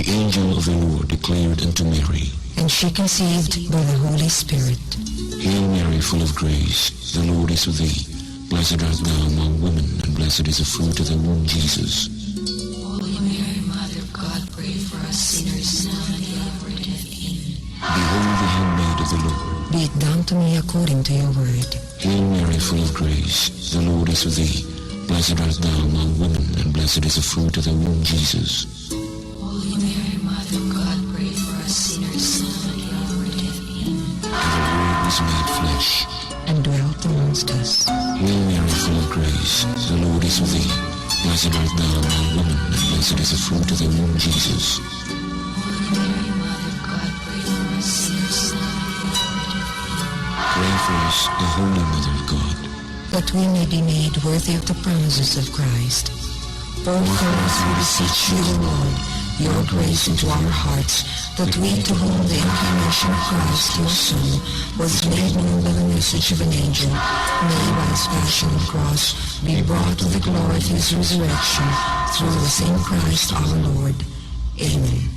The angel of the Lord declared unto Mary, and she conceived by the Holy Spirit. Hail Mary, full of grace, the Lord is with thee. Blessed art thou among women, and blessed is the fruit of thy womb, Jesus. Holy Mary, Mother of God, pray for us sinners now and at the hour of death. Amen. Behold the handmaid of the Lord. Be it done to me according to your word. Hail Mary, full of grace, the Lord is with thee. Blessed art thou among women, and blessed is the fruit of thy womb, Jesus. Holy Mary, Mother of God, pray for us sinners now and at the hour of death. Amen. And the Word was made flesh, And dwelt amongst us. Hail Mary, full of grace, the Lord is with thee. Blessed art thou among women, and blessed is the fruit of thy womb, Jesus. Holy Mary, Mother of God, pray for us sinners now and at the hour of death. Amen. Pray for us, the Holy Mother of God. That we may be made worthy of the promises of Christ. Pour forth, we beseech you, O Lord, your grace into our hearts, that we, to whom the incarnation of Christ, your Son, was made known by the message of an angel, may by his passion and cross be brought to the glory of his resurrection, through the same Christ our Lord. Amen.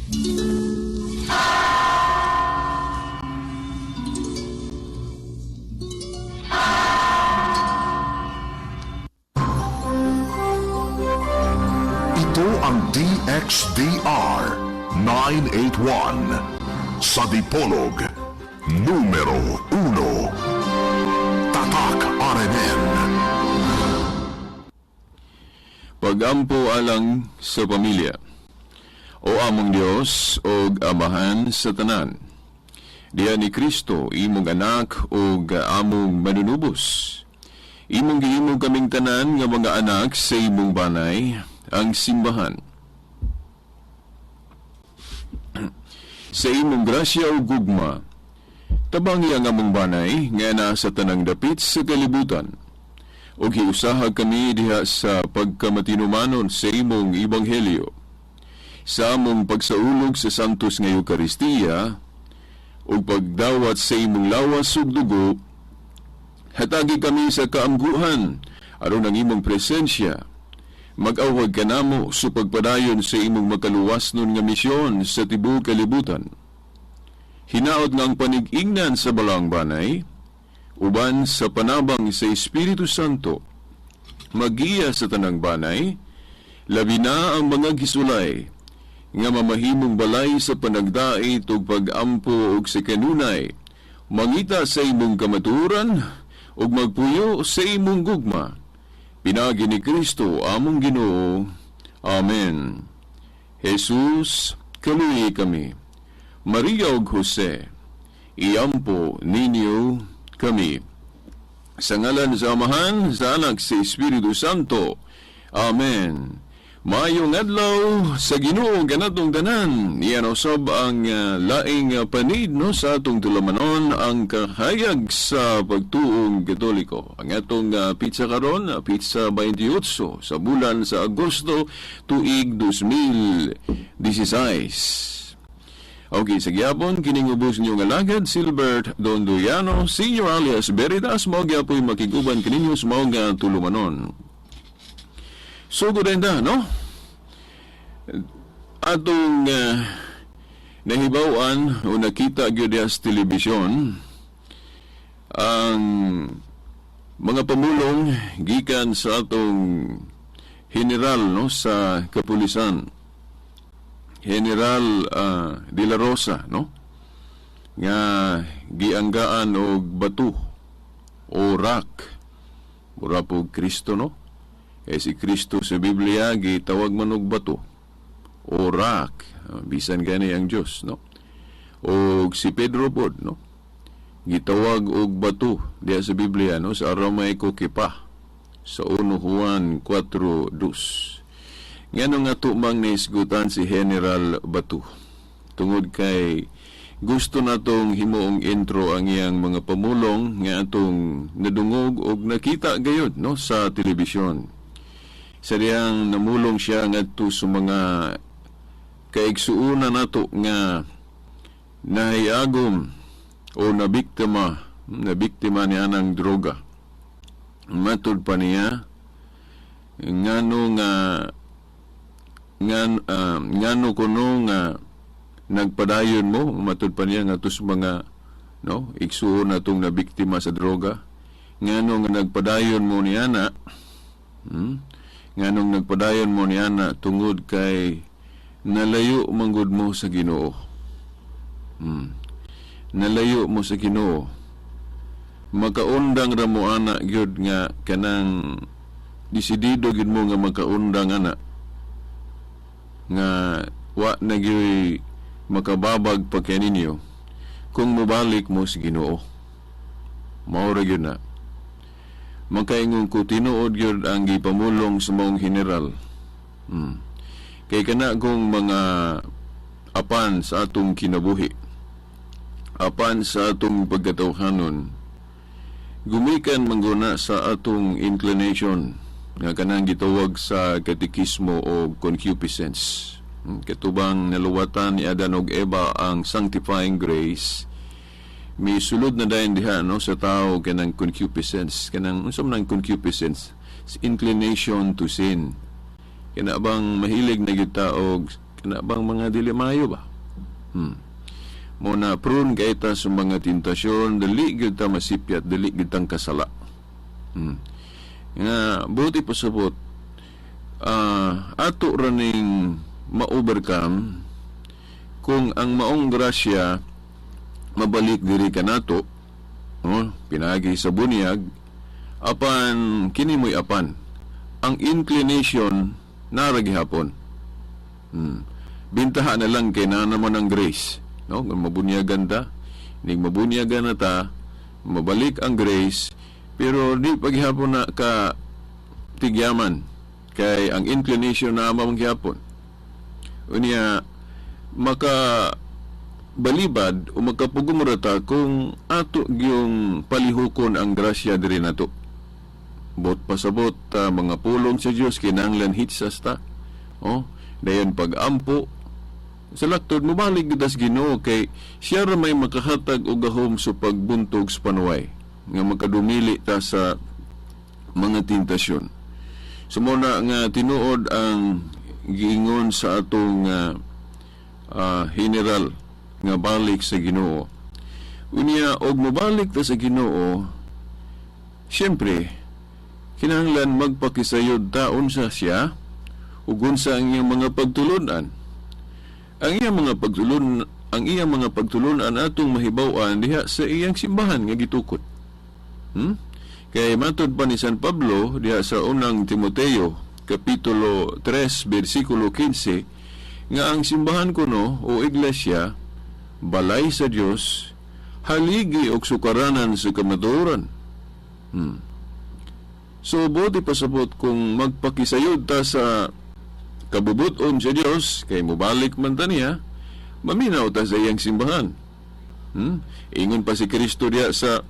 Ito ang DXDR 981 sa Dipolog, numero 1. Tatak RMN. Pagampo alang sa pamilya. O among Dios o amahan sa tanan. Diya ni Cristo, imong anak o among manunubos. Imong giimong kaming tanan nga mga anak sa imong banay, ang simbahan. Sa imong grasya o gugma, tabangi ang among banay nga nasa tanang dapit sa kalibutan. O giusaha kami diha sa pagkamatinumanon sa imong ebanghelyo. Sa among pagsaulog sa santos nga Eukaristiya, o pagdawat sa imong lawas ug dugo, hatagi kami sa kaamguhan aron ang imong presensya. Mag-awag ka namo sa pagpadayon sa imong makaluwasnon nga misyon sa tibuok kalibutan. Hinaot nga ang panig-ingnan sa balang banay, uban sa panabang sa Espiritu Santo, magiya sa tanang banay, labi na ang mga gisulay, nga mamahimong balay sa panagdait ug pag-ampo ug sa kanunay, mangita sa imong kamaturan ug magpuyo sa imong gugma. Pinagi ni Cristo among Ginoo. Amen. Jesus, kaluoy kami. Maria ug Jose, iampo ninyo kami. Sa ngalan sa Amahan, sa Anak, sa Espiritu Santo. Amen. Maayong adlaw sa Ginoo kanatong tanan. Iyan usab ang laing panid no sa atong tulamanon ang kahayag sa Pagtuong Katoliko. Ang atong pizza karon, pizza 28 sa bulan sa Agosto tuig 2016. Okay, sa gyapon kining ubos niyo nga lagad Silbert Dondoyano, Senior alias Veritas, mao gyapon makiguban kaninyo sa mao nga tulumanon. So, gudenda, no? Atong nahibawan o nakita gyud sa telebisyon ang mga pamulong gikan sa atong general no sa kapulisan, General De La Rosa, no? Nga gianggaan og bato o rock. Mura po Cristo, no? Si Cristo sa Biblia gitawag man og bato o rock, bisan gani ang Dios, no? O si Pedro pod, no? Gitawag og bato diya sa Biblia, no? Sa Aramaico kipa, sa 1 Juan 4:2. Ngano nga tumang naisgutan si General Bato tungod kay gusto natong himuong intro ang iyang mga pamulong nga atong nadungog og nakita gayud, no, sa telebisyon. Sa diyang namulong siya ngadto sa mga kaigsuuna nato nga nahayagom o nabiktima niya ng droga. Matud pa niya ngano nga ngano kuno nga nagpadayon mo matud pa niya nga tus mga igsuon natong nabiktima sa droga, ngano nga nagpadayon mo niya na nganong nagpadayon mo niya na tungod kay nalayo manggod mo sa Ginoo. Nalayo mo sa Ginoo, makaundang ra mo ana gyud nga kanang desidido gyud mo nga makaundang ana nga wa na gyud makababag pa kaninyo kung mobalik mo sa Ginoo. Mao ra gyud na makaingon ko tinuod gyud ang gipamulong sa maong general. Kay kana kung mga apan sa atong kinabuhi, apan sa atong pagkatawhanon, gumikan mangguna sa atong inclination nga kanang gitawag sa katekismo o concupiscence. Katubang naluwatan ni Adan og Eva ang sanctifying grace, may sulod na dayon diha sa tao kanang concupiscence, kanang unsa man ang concupiscence, inclination to sin. Kana bang mahilig na gyud taog, kana bang mga dili maayo ba? Mo na prone kay ta sa mga tentasyon, dili gyud ta masipyat, dili gyud tang kasala. Nga buti pasabot ato raning ma-overcome kung ang maong grasya mabalik diri kanato, pinagi sa bunyag, apan kini mo'y apan ang inclination nara gihapon. Bintaha na lang kay na naman ang grace, kung mabunyagan ta, ning mabunyagan na ta, mabalik ang grace, pero di paghihapon na ka tigyaman kay ang inclination na mamang gihapon. Unya maka balibad o magkapugumurata kung ato yung palihukon ang grasya diri nato. Bot pasabot mga pulong sa Dios kinahanglan hitsas ta. Dayon pag-ampo sa laktod mobalik gidas Ginoo kay siya ra may makahatag og gahom sa pagbuntog sa panuway nga makadumili ta sa mga tentasyon. Sumuna nga tinuod ang giingon sa atong general nga balik sa Ginoo. Unya og mobalik ta sa Ginoo, syempre kinahanglan magpakisayod ta unsa siya ug unsa ang iyang mga pagtulon-an. Ang iyang mga pagtulon-an atong mahibaw-an diha sa iyang simbahan nga gitukod. Kay matud pa ni San Pablo diha sa unang Timoteo kapitulo 3 bersikulo 15 nga ang simbahan kuno o Iglesia balay sa Dios, haligi og sukaranan sa kamatuoran. So buti pasabot kung magpakisayod ta sa kabubuton sa Dios kay mobalik man ta niya, maminaw ta sa iyang simbahan. Ingon pa si Cristo diya sa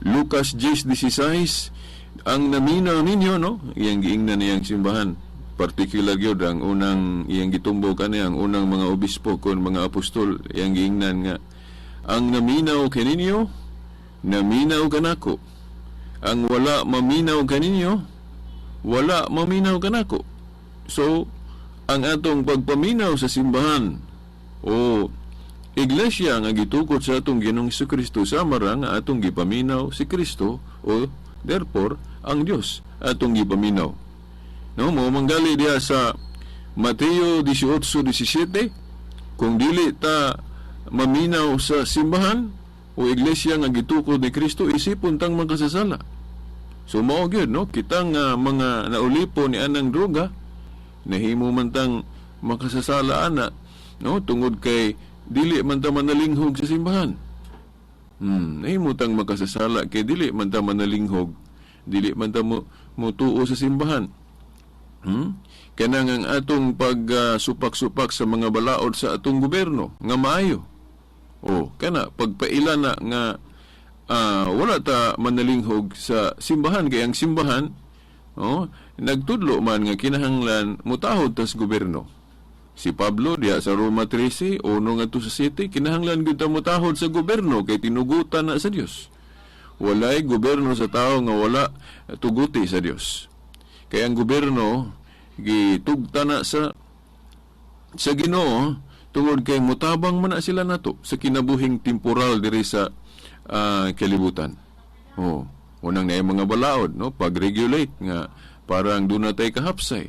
Lucas 10:16, ang naminaw ninyo iyang giingnan niyang simbahan. Particular gyud ang unang iyang gitumbo kani ang unang mga obispo kon mga apostol, iyang giingnan nga ang naminaw kaninyo naminaw kanako, ang wala maminaw kaninyo wala maminaw kanako. So ang atong pagpaminaw sa simbahan o Iglesia nga gitukod sa atong Ginoong Kristo samara nga atong gipaminaw si Kristo o therefore ang Dios atong gipaminaw. Mo manggali diya sa Mateo 18:17, kung dili ta maminaw sa simbahan o Iglesia nga gitukod ni Kristo, isipon tang magkasasala. So mao gyud kitang mga naulipon ni anang droga, nahimo man tang makasasala ana tungod kay dili man ta manalinghog sa simbahan. Nahimo tang makasasala kay dili man ta manalinghog, dili man ta mutuo sa simbahan. Kanang ang atong pagsupak-supak sa mga balaod sa atong gobyerno nga maayo. Kana pagpaila na nga wala ta manalinghog sa simbahan kay ang simbahan nagtudlo man nga kinahanglan mutahod ta sa gobyerno. Si Pablo diya sa Roma 13 nga to sa 7, kinahanglan gyud ta mutahod sa gobyerno kay tinugutan na sa Dios. Walay gobyerno sa tao nga wala tuguti sa Dios. Kaya ang gobyerno gitugta na sa Ginoo tungod kay mutabang man na sila nato sa kinabuhing temporal diri sa kalibutan. Unang na mga balaod, no, pag-regulate nga parang doon na tayo kahapsay.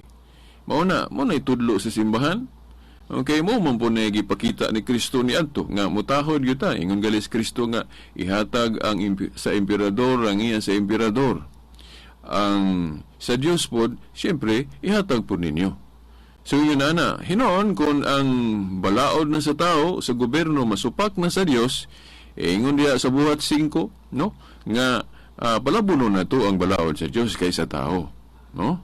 Mao na itudlo sa simbahan. Okay, mo man po na gipakita ni Cristo ni adto nga mutahod gyud ta ingon galis Cristo nga ihatag ang sa emperador ang iya sa emperador. Ang sa Dios pod, syempre ihatag po ninyo. So yun na, hinoon kung ang balaod na sa tao, sa gobyerno, masupak na sa Dios, ingon diya sa buhat 5, no? Nga palabuno na to ang balaod sa Dios kaysa tao, no?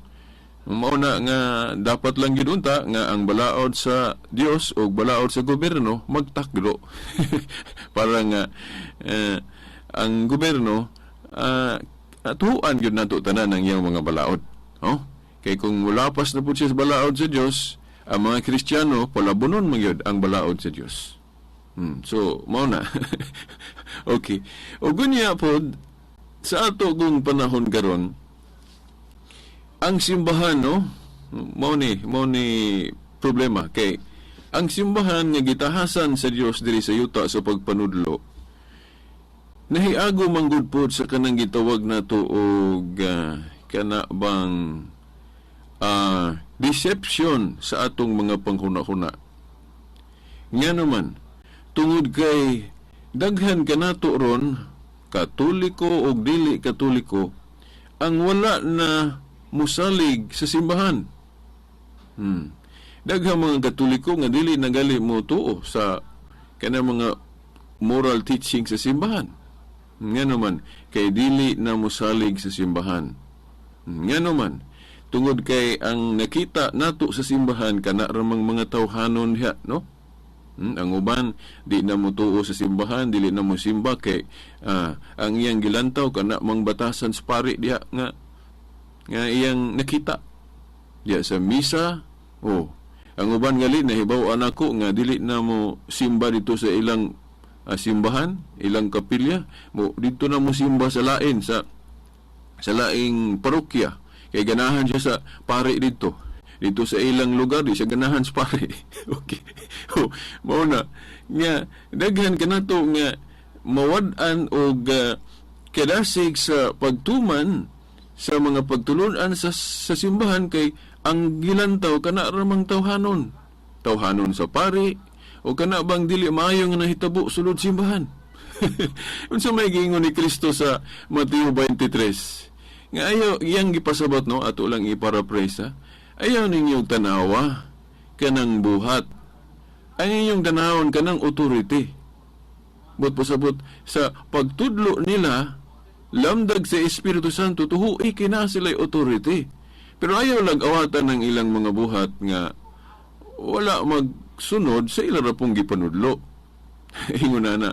Mauna nga dapat lang gidunta nga ang balaod sa Dios o balaod sa gobyerno magtakdo. Para nga ang gobyerno tuhuan gyud nato tanan ang iyang mga balaod, no? Kay kung mulapas na po siya sa balaod sa Diyos, ang mga Kristiyano, palabunon magyod ang balaod sa Diyos. So, mao na. Okay. O gunya po, sa ato kung panahon karon, ang simbahan, no? Mao ni problema. Kay, ang simbahan nga gitahasan sa Diyos diri sa yuta sa pagpanudlo, nahiago manggod po sa kanang gitawag na to og kana bang deception sa atong mga panghuna-huna. Nga naman, tungod kay daghan kanato ron, Katoliko o dili Katoliko, ang wala na musalig sa simbahan. Daghang mga Katoliko nga dili nagali mo tuo sa kanang mga moral teaching sa simbahan. Nga naman, kay dili na musalig sa simbahan. Nga naman, tungod kay ang nakita nato sa simbahan kana ramang mga tawhanon diha, no? Ang uban di na mo tuo sa simbahan, dili na mo simba kay ang iyang gilantaw kana mang batasan sa pari diha nga iyang nakita diha sa misa. Ang uban gali nahibaw-an ako nga dili na mo simba dito sa ilang simbahan, ilang kapilya, mo dito na mo simba sa lain sa laing parokya. Kay ganahan siya sa pare dito sa ilang lugar, di siya ganahan sa pare. Okay. Mao na nga daghan kanato nga mawad-an og kadasig sa pagtuman sa mga pagtulunan sa simbahan kay ang gilantaw kana ramang tawhanon sa pare o kana bang dili maayo nga nahitabo sulod simbahan. Unsa may giingon ni Cristo sa Mateo 23? Nga ayaw, iyang gipasabot, no? Ato lang iparaphrase, ayaw ninyong tanawa kanang buhat. Ayaw ninyong tanawon kanang authority. But pasabot, sa pagtudlo nila, lamdag sa Espiritu Santo, tuhui kina sila'y authority. Pero ayaw lang awatan ng ilang mga buhat nga wala magsunod sa ilang rapong gipanudlo. Ingon na,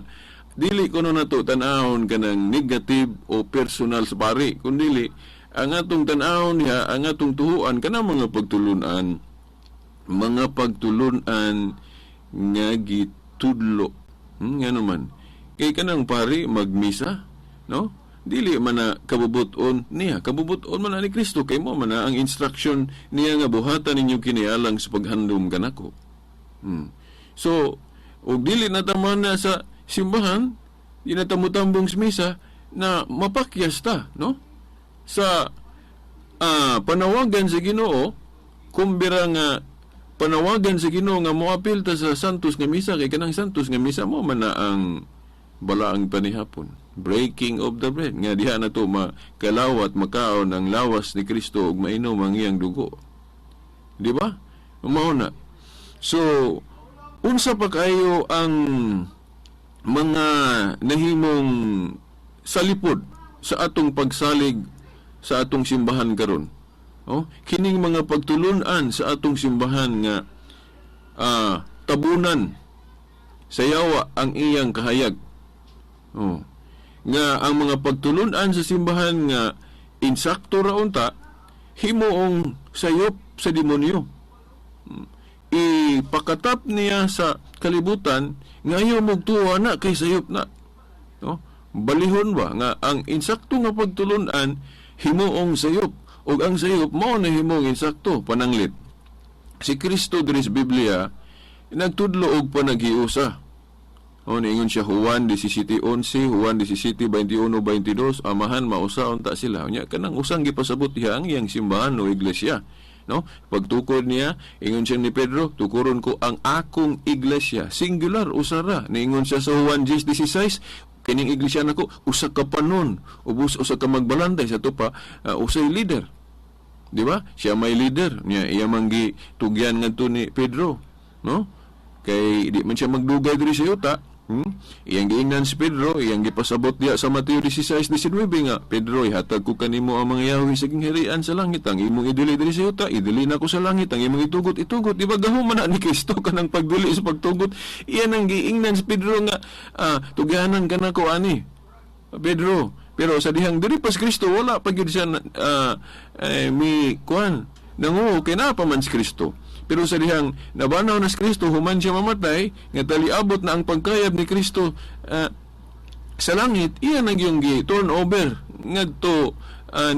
dili ko na to tanahon ka ng negative o personal sa pari, kundili ang atong tanahon niya, ang atong tuhuan ka na mga pagtulunan nga gitudlo. Nga naman, kay kanang pari magmisa, no? Dili man na kabubuton niya, kabubuton man na ni Cristo, kay mo man na ang instruction niya nga buhatan ninyo kinialang sa paghandom kanako. So, og dili na taman na sa simbahan, inatamutambong sa misa na mapakyas ta, no? Sa panawagan sa Ginoo, kumbira nga panawagan sa Ginoo nga moapil ta sa santos nga misa, kay kanang santos nga misa mo man na ang balaang panihapon, breaking of the bread, nga diha na to makalawat makaon ang lawas ni Cristo ug mainom ang iyang dugo. Di ba? Mao na. So, unsa pa kayo ang mga nahimong salipod sa atong pagsalig sa atong simbahan karon? Kining mga pagtulunan sa atong simbahan nga tabunan sayawa ang iyang kahayag. Nga ang mga pagtulunan sa simbahan nga insakto raon ta, himuong sayop sa demonyo. Ipakatap niya sa kalibutan, ngayon magtuwa na kay sayop na. Balihon ba nga ang insakto nga pagtulunan himuong sayop ug ang sayop mao na himong insakto pananglit. Si Cristo diri sa Biblia nagtudlo og panaghiusa. O niingon siya Juan 17:11, Juan 17:21-22, amahan mausaon ta sila. Nya kanang usang gipasabot diha ang iyang simbahan o iglesia. No? Pagtukod niya, ingon siya ni Pedro, tukuron ko ang akong iglesia. Singular, usara. Niingon siya sa Juan 10:16, kining iglesia nako usa ka panon, ubos usa ka magbalantay sa tupa, usay leader. Di ba? Siya may leader. Niya iya manggi tugyan ngadto ni Pedro, no? Kay di man siya magdugay diri sa yuta. Iyang giingnan si Pedro, iyang gipasabot diya sa Mateo 16:19 nga, Pedro, ihatag ko kanimo ang mga yahoy sa gingharian sa langit, ang imong idili diri sa yuta, idili na ko sa langit, ang imong itugot. Di ba gahuman na ni Cristo kanang pagdili sa pagtugot? Iyan ang giingnan si Pedro nga, tugyanan ka na ko ani, Pedro. Pero sa dihang diri pas Cristo, wala pa gyud siya mi kuan nanguho kay na pa man si Cristo. Pero sa dihang nabanaw na si Cristo, human siya mamatay, nga taliabot na ang pagkayab ni Cristo sa langit, iyan ang yung turn over ngadto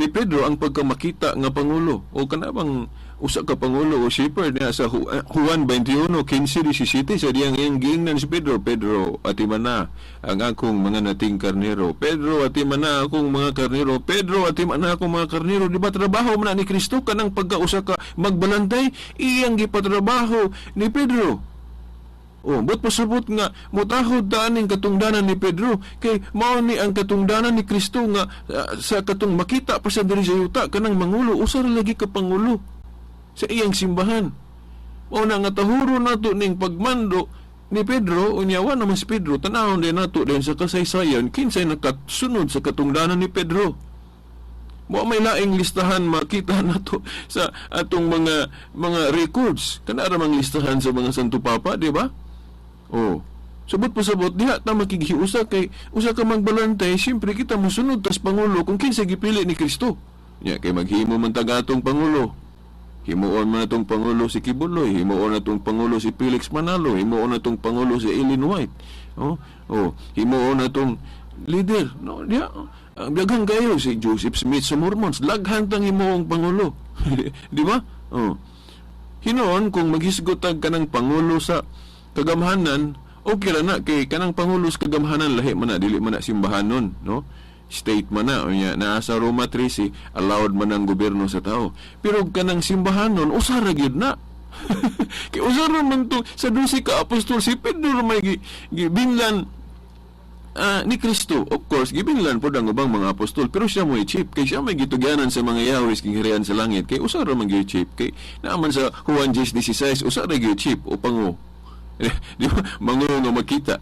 ni Pedro ang pagkamakita nga pangulo o kanabang usa ka pangulo o shepherd niya sa Juan 21:15-17 sa diyang iyang giingnan si Pedro, Pedro, atiman na ang akong mga nating karnero. Pedro, atiman na akong mga karnero. Pedro, atiman na akong mga karnero. Di ba trabaho man ni Cristo kanang pagkausa ka magbalantay, iyang gipatrabaho ni Pedro. But pasabot nga mutahod daaning katungdanan ni Pedro kay mao ni ang katungdanan ni Cristo nga sa katong makita pa sa diri sa yuta kanang mangulo usa ra lagi ka pangulo sa iyang simbahan. Mao na nga tahuro nato ning pagmando ni Pedro unyawa naman si Pedro tanawon din nato din sa kasaysayan kinsay nakasunod sa katungdanan ni Pedro. Mo may laing listahan makita nato sa atong mga records kana ra mang listahan sa mga Santo Papa, di ba? Sabot pasabot diha ta makighiusa kay usa ka magbalantay, siyempre kita mosunod tas pangulo kung kinsa gipili ni Cristo. Nya kay maghimo man tagatong pangulo. Himuon man natong pangulo si Kibuloy, himuon natong pangulo si Felix Manalo, himuon natong pangulo si Ellen White. Himuon natong leader, no, diha ang daghang kayo si Joseph Smith sa Mormons, laghan tang himuong pangulo. Di ba? Hinoon kung maghisgotag kanang pangulo sa kagamhanan, okay ra na kay kanang pangulo sa kagamhanan lahi man na dili man na simbahanon, no? State man na unya naa sa Roma 13 allowed man ang gobyerno sa tao. Pero kanang simbahanon usa ra gyud na. Kay usa ra man to sa 12 ka apostol si Pedro may gibinlan ni Cristo. Of course gibinlan pod ang ubang mga apostol pero siya mo'y chief kay siya may gitugyanan sa mga Yahweh kingharian sa langit kay usa ra man gyud chief kay naaman sa Juan 10:16 usa ra gyud chief o pango. Di ba? Mangulo nga makita.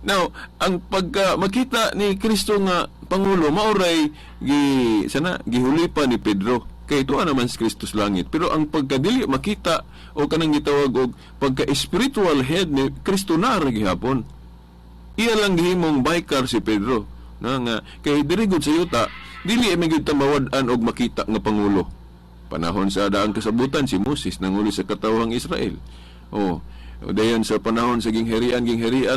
Now, ang pagka makita ni Cristo nga pangulo maoray gihuli pa ni Pedro. Kay tuwa naman si Cristo sa langit. Pero ang pagkadili makita o kanang gitawag og pagka-spiritual head ni Cristo na ra gihapon. Iya lang gihimong baikar si Pedro. Na nga kay diri gud sa yuta, dili may gid tamawad-an og makita nga pangulo. Panahon sa daang kasabutan si Moses nanguli sa katawhang Israel. Dayon sa panahon sa gingharian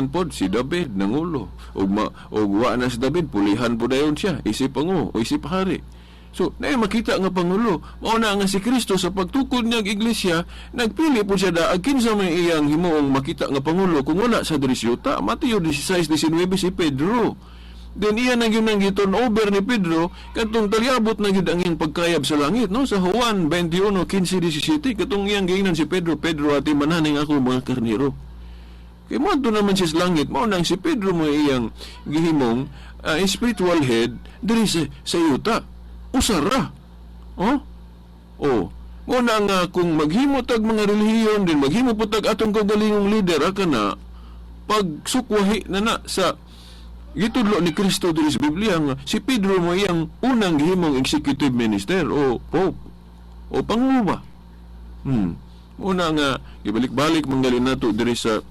pod si David nangulo og wa na si David pulihan po dayon siya isip pangu o isip hari. So nay makita nga pangulo mao na nga si Cristo sa pagtukod niya iglesia nagpili po siya daag kinsa may iyang himuong makita nga pangulo kung wala sa diri sa yuta. Mateo 16:19 si Pedro. Then iyan ang yun ang giton over ni Pedro katong taliabot na gyud ang iyang pagkayab sa langit, no? Sa Juan 21:15-17 katong iyang giingnan si Pedro, Pedro ati mananing ako mga karnero. Kay mo naman siya sa langit, mao nang si Pedro mo iyang gihimong spiritual head diri sa yuta. Usara. Mo na nga kung maghimo tag mga relihiyon din maghimo po tag atong kagalingong leader kana pagsukwahi na sa gitudlo ni Cristo diri sa Biblia nga si Pedro mo iyang unang gihimong executive minister o pope o pangulo. Una nga gibalik-balik manggalin nato diri sa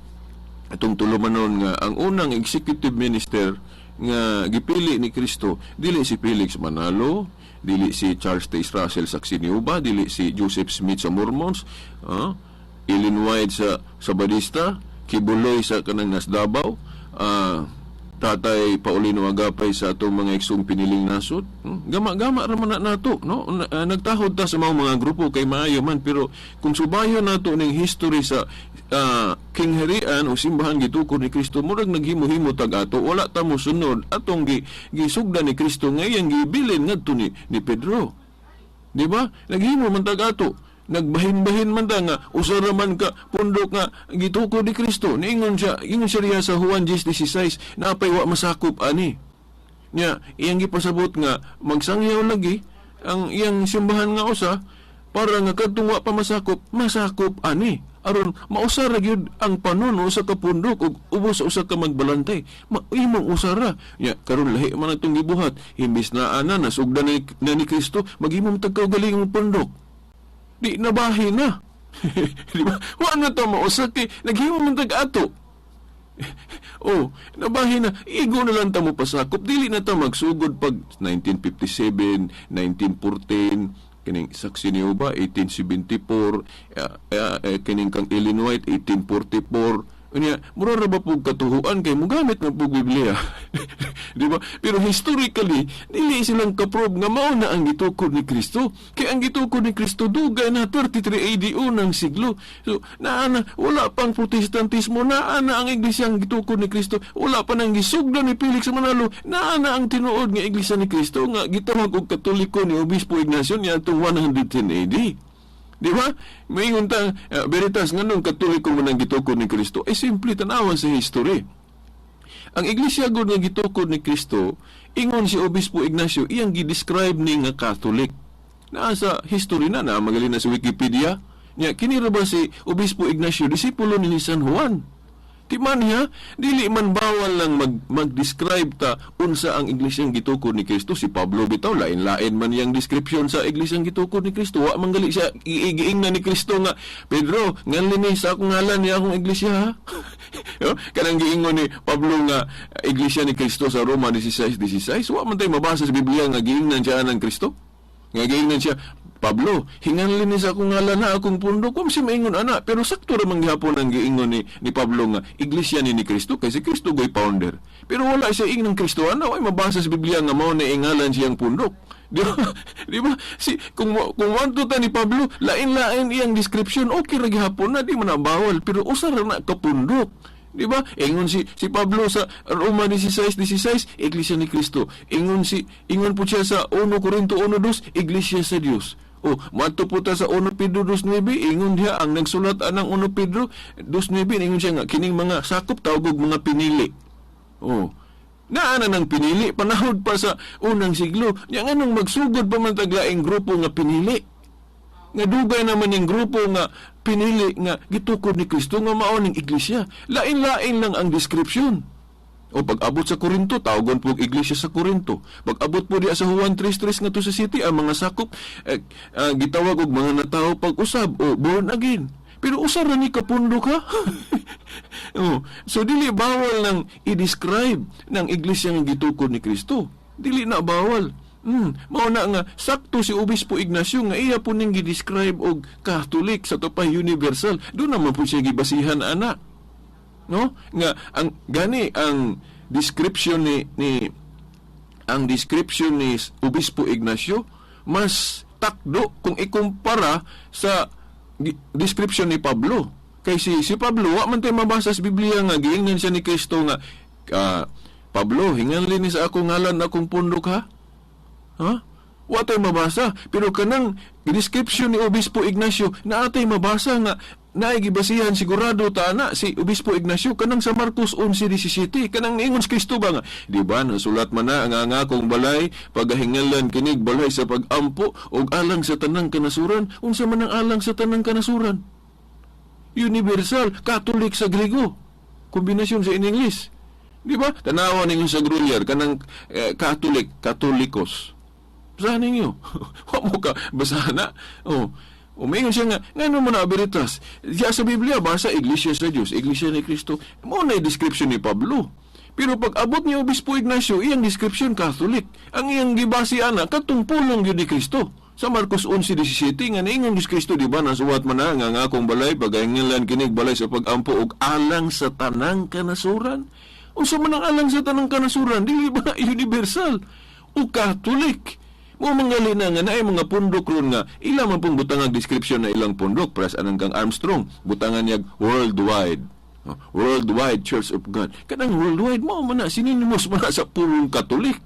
atong tulumanon nga ang unang executive minister nga gipili ni Cristo dili si Felix Manalo, dili si Charles T. Russell sa Siniuba, dili si Joseph Smith sa Mormons, Ellen White sa Badista, Kibuloy sa kanang Nasdabaw, Tatay Paulino Agapay sa atong mga iksong piniling nasod. Gama-gama raman na nato, no? Nagtahod ta sa mga grupo kay maayo man, pero kung subayon nato ning history sa kingharian o simbahan gitukod ni Cristo, murag naghimo-himo tag ato, wala ta mo sunod atong gisugdan ni Cristo ngayang gibilin ngadto ni Pedro. Di ba? Naghimo man tag ato. Nagbahin-bahin man ta nga usara man ka pundok nga gitukod ni Kristo. Ingon siya riya sa Juan 10:16 na apay wa masakop ani. Nya iyang gipasabot nga magsangyaw lagi ang iyang simbahan nga usa para nga kadtong wa pa masakop ani. Aron mausara gyud ang panuno sa kapundok ug ubos sa usa ka magbalantay. Imong usara. Nya karon lahi man atong gibuhat. Imbis na ana nasugdan ni Kristo, maghimong tagkaw galingong pundok. Di nabahin na. Di ba? Wa na to mausak kay naghimo man tag ato. Nabahin na. Igo na lang ta mo pasakop. Dili na ta magsugod pag 1957, 1914, kining saksi ni Uba 1874, kining kang Illinois 1844. Unya, mura ra ba pug katuhuan kay mogamit na pug Biblia. Di ba? Pero historically, dili silang kaprob nga mao na ang gitukod ni Kristo. Kay ang gitukod ni Kristo dugay na 33 AD unang siglo. So, wala pang protestantismo, naana ang iglesia ang gitukod ni Kristo. Wala pa nang gisugdan ni Felix Manalo, naana ang tinuod nga iglesia ni Kristo nga gitawag og Katoliko ni Obispo Ignacio niadtong 110 AD. Di ba? Maingon ta, veritas, nganong Katoliko man ang gitukod ni Kristo? Simple tanawan sa history. Ang iglesia gud nga gitukod ni Kristo, ingon si Obispo Ignacio, iyang gidescribe ni nga Catholic. Naa sa history na magaling na sa Wikipedia. Nya kini ra ba si Obispo Ignacio, disipulo ni San Juan? Di man niya, dili man bawal lang mag-describe ta unsa ang iglesyang gitukod ni Kristo. Si Pablo bitaw, lain-lain man yang description sa iglesyang gitukod ni Kristo. Wa man gali siya igiingnan ni Kristo nga, Pedro, nganlini sa akong ngalan ni akong iglesia ha. Kanang giingon ni Pablo nga iglesia ni Kristo sa Roma 16:16. Wa man tay mabasa sa Biblia nga giingnan siya ng Kristo. Nga giingnan siya, Pablo, hinganlin ni sa akong ngalan na akong pundok. Kung si maingon ana, pero sakto ramang gihapon ang giingon ni Pablo nga iglesia ni Kristo, kay si Kristo goy founder. Pero wala siya ing ng Kristo ana, way mabasa sa Biblia nga mao na ingalan siyang pundok. Di ba? Di ba? Kung wanto ta ni Pablo, lain-lain iyang description, okay ra gihapon na, di man na bawal, pero usa ra na kapundok. Di ba? Ingon si Pablo sa Roma 16:16, iglesia ni Kristo. Ingon po siya sa 1 Corinto 1:2, iglesia sa Dios. Mato po ta sa 1 Pedro 2:9, ingon diha ang nagsulat anang 1 Pedro 2:9, ingon siya nga kining mga sakop tawag mga pinili. Naana nang pinili panahod pa sa unang siglo. Nya nganong magsugod pa man taglaing grupo nga pinili. Nga dugay naman yung grupo nga pinili nga gitukod ni Kristo nga mao ning iglesia. Lain-lain lang ang description. Pag-abot sa Corinto, tawagon po iglesia sa Corinto. Pag-abot po diya sa Juan 3:3 nga to sa city, ang mga sakop gitawag og mga natawo pag-usab o born again. Pero usar ra ni kapundok ha. So dili bawal nang i-describe ng iglesia nga gitukod ni Kristo. Dili na bawal. Mao na nga sakto si Obispo Ignacio nga iya po ning gi-describe og Catholic sa topay universal. Doon naman po siya gibasihan ana. No? Nga ang description ni Obispo Ignacio mas takdo kung ikumpara sa description ni Pablo. Kay si Pablo wa man tay mabasa sa Biblia nga giingnan siya ni Kristo nga Pablo, hinganlin ni sa akong ngalan akong pundok ha. Wa tay mabasa, pero kanang description ni Obispo Ignacio naatay mabasa nga naigibasihan sigurado ta na si Obispo Ignacio kanang sa Marcos 11:17 kanang ingon si Kristo ba nga, di ba nasulat man na ang akong balay pagahingalan kinig balay sa pagampo og alang sa tanang kanasuran. Unsa man ang alang sa tanang kanasuran? Universal, Catholic sa Grego, kombinasyon sa English. Di ba? Tanawa ninyo sa Gruyere kanang Katolikos. Basahan ninyo. Wa mo ka basahan na. Umayon siya nga, ngano mo na veritas? Diya sa Biblia, basa iglesia sa Diyos, iglesia ni Kristo. Mo na yung description ni Pablo. Pero pag abot ni Obispo Ignacio, iyang description Catholic. Ang iyang gibasi ana, katong pulong yun ni Kristo. Sa Marcos 11:17, nga naingon ni Kristo, di ba, nasuwat man na, nga akong balay, pagahingalan kinig balay sa pagampo, og alang sa tanang kanasuran. Unsa man ang alang sa tanang kanasuran, dili ba universal o Catholic? Mo mangali na nga naay mga pundok ron nga ila man pong butang ang description na ilang pundok pras anang kang Armstrong butangan niya worldwide. Worldwide Church of God. Kanang worldwide mo man na sinimos man sa purong Katolik.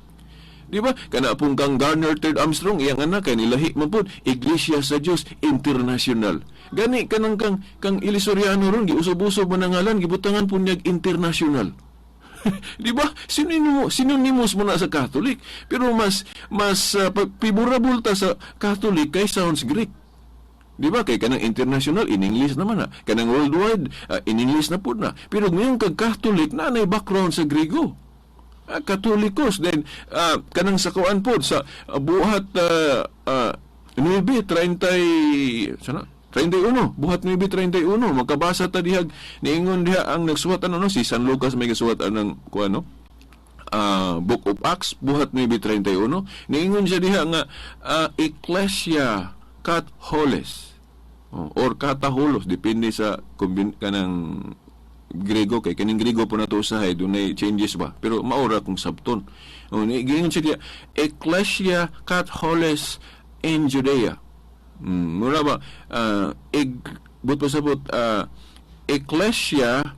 Di ba? Kana pong kang Garner Third Armstrong iyang anak kay nilahi man pud Iglesia sa Dios International. Gani kanang kang Ilisoriano ron giusab-usab man ang ngalan gibutangan pud niya international. Di ba? Sinonymous mo na sa Catholic. Pero mas favorable ta sa Catholic kay sounds Greek. Di ba? Kay kanang international in English naman na. Kanang worldwide in English na pud na. Pero ngayon kag Catholic na nay background sa Griego. Katolikos then kanang sakuan pod sa buhat 9:30 sana 31 buhat 9:31 makabasa ta dihag niingon diha ang nagsuwat si San Lucas may gasuwat anang kuano Book of Acts buhat 9:31 niingon siya diha nga Ecclesia Catholicos or Kataholos depende sa kanang Grego kay kaning Grego po nato usahay dunay changes ba pero maura kung sabton giingon siya Ecclesia Catholicos in Judea mura ba Ecclesia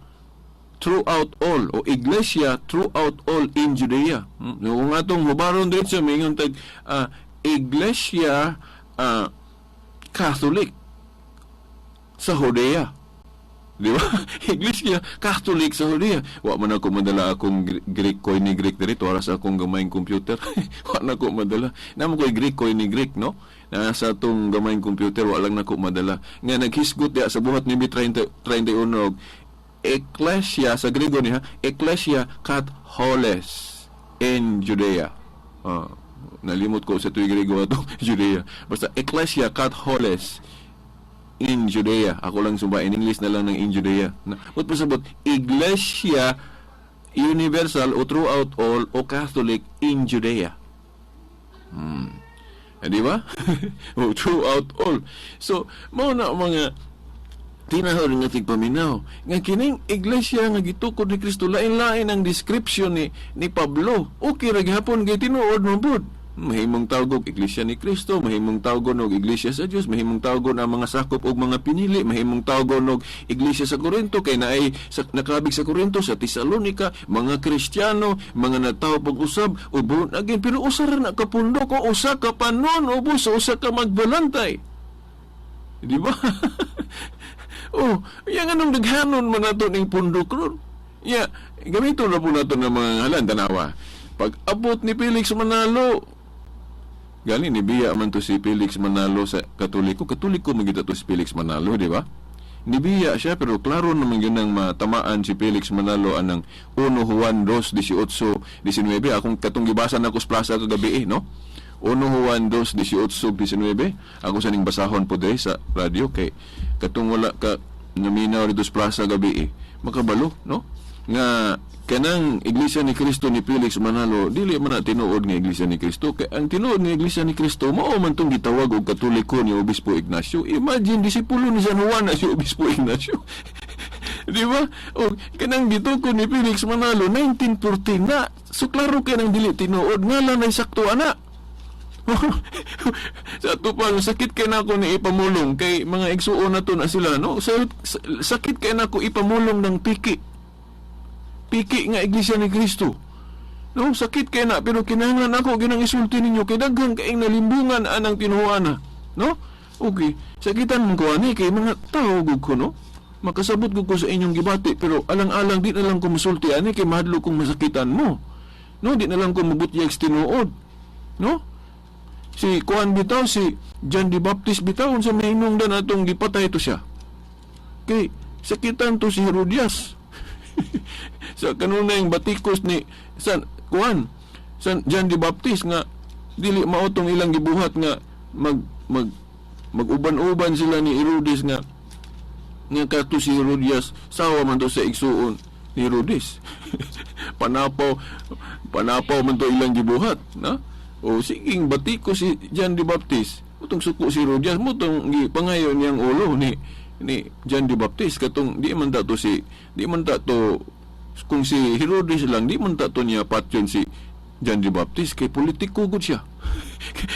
throughout all o Iglesia throughout all in Judea kung atong hubaron diretso mingon tag Iglesia Catholic sa Judea. Di ba? Iglesia Catholic sa Judea. Wa man ako madala akong Greek coin ni Greek diri oras akong gamayng computer. Wa na ko madala. Namo koy Greek coin ni Greek no. Na sa atong gamayng computer wa lang nako madala. Nga naghisgot diha sa buhat ni 31 Ecclesia sa Griego niya, Ecclesia Catholicos in Judea. Nalimot ko sa tuig Griego ato Judea. Basta Ecclesia Catholicos in Judea. Ako lang sumba in English na lang ng in Judea. What pasabot? Iglesia universal o throughout all o Catholic in Judea. Di ba? O throughout all. So, mao na mga tinahod nga tigpaminaw. Nga kining iglesia nga gitukod ni Cristo lain-lain ang description ni Pablo. Okay ra gihapon kay tinuod mo bud. Mahimong tawag og Iglesia ni Cristo, mahimong tawag og Iglesia sa Dios, mahimong tawag ang mga sakop og mga pinili, mahimong tawag og Iglesia sa Corinto kay naay nakabig sa Corinto sa Tesalonica, mga Kristiyano, mga natawo pag-usab o born again pero usa ra na kapundok o usa ka panon o usa ka magbalantay. Di ba? Yang anong daghanon man nato ning pundok ron. Gamito na po nato ng mga ngalan tanawa. Pag abot ni Felix Manalo gali ni biya man to si Felix Manalo sa Katoliko magita to si Felix Manalo, di ba? Nibiya siya pero klaro naman yun ang matamaan si Felix Manalo anang 1 Juan 2:18-19 akong katong gibasan ako sa plaza kagabi no? 1 Juan 2:18-19 ako sa ning basahon po diri sa radio kay katong wala ka naminaw dito sa plaza gabi makabalo no? Nga kanang Iglesia ni Cristo ni Felix Manalo dili man na tinuod nga Iglesia ni Cristo kay ang tinuod nga Iglesia ni Cristo mao man tong gitawag og Katoliko ni Obispo Ignacio. Imagine disipulo ni San Juan na si Obispo Ignacio. Di ba? O kanang gitukod ni Felix Manalo 1914 na so klaro kay nang dili tinuod ngalan ay sakto ana. Sa ato pang sakit kay nako ni ipamulong kay mga igsuon nato na sila no sakit kay nako ipamulong ng piki nga Iglesia ni Cristo. No, sakit kay na pero kinahanglan ako ginang isulti ninyo kay daghang kaing nalimbungan anang tinuana, no? Okay, sakitan mo ko ani kay mga tao gud ko no. Makasabot gud ko sa inyong gibati pero alang-alang di na lang ko musulti ani kay mahadlo kong masakitan mo. No, di na lang ko mabutyag tinuod. No? Si Juan bitaw si John the Baptist bitaw unsa mahinungdan atong gipatay to siya. Kay sakitan to si Herodias. Sa kanunay batikos ni San John the Baptist nga dili maotong ilang gibuhat nga mag-uban-uban sila ni Herodes nga kato si Herodias sawa man to sa igsuon ni Herodes. panapaw man to ilang gibuhat na o siging batikos si John the Baptist utong suko si Herodias mo tong gipangayon niyang ulo ni John the Baptist katong di man ta to kung si Herodes lang, di man tato niya patyon si John the Baptist, kay politiko gud siya.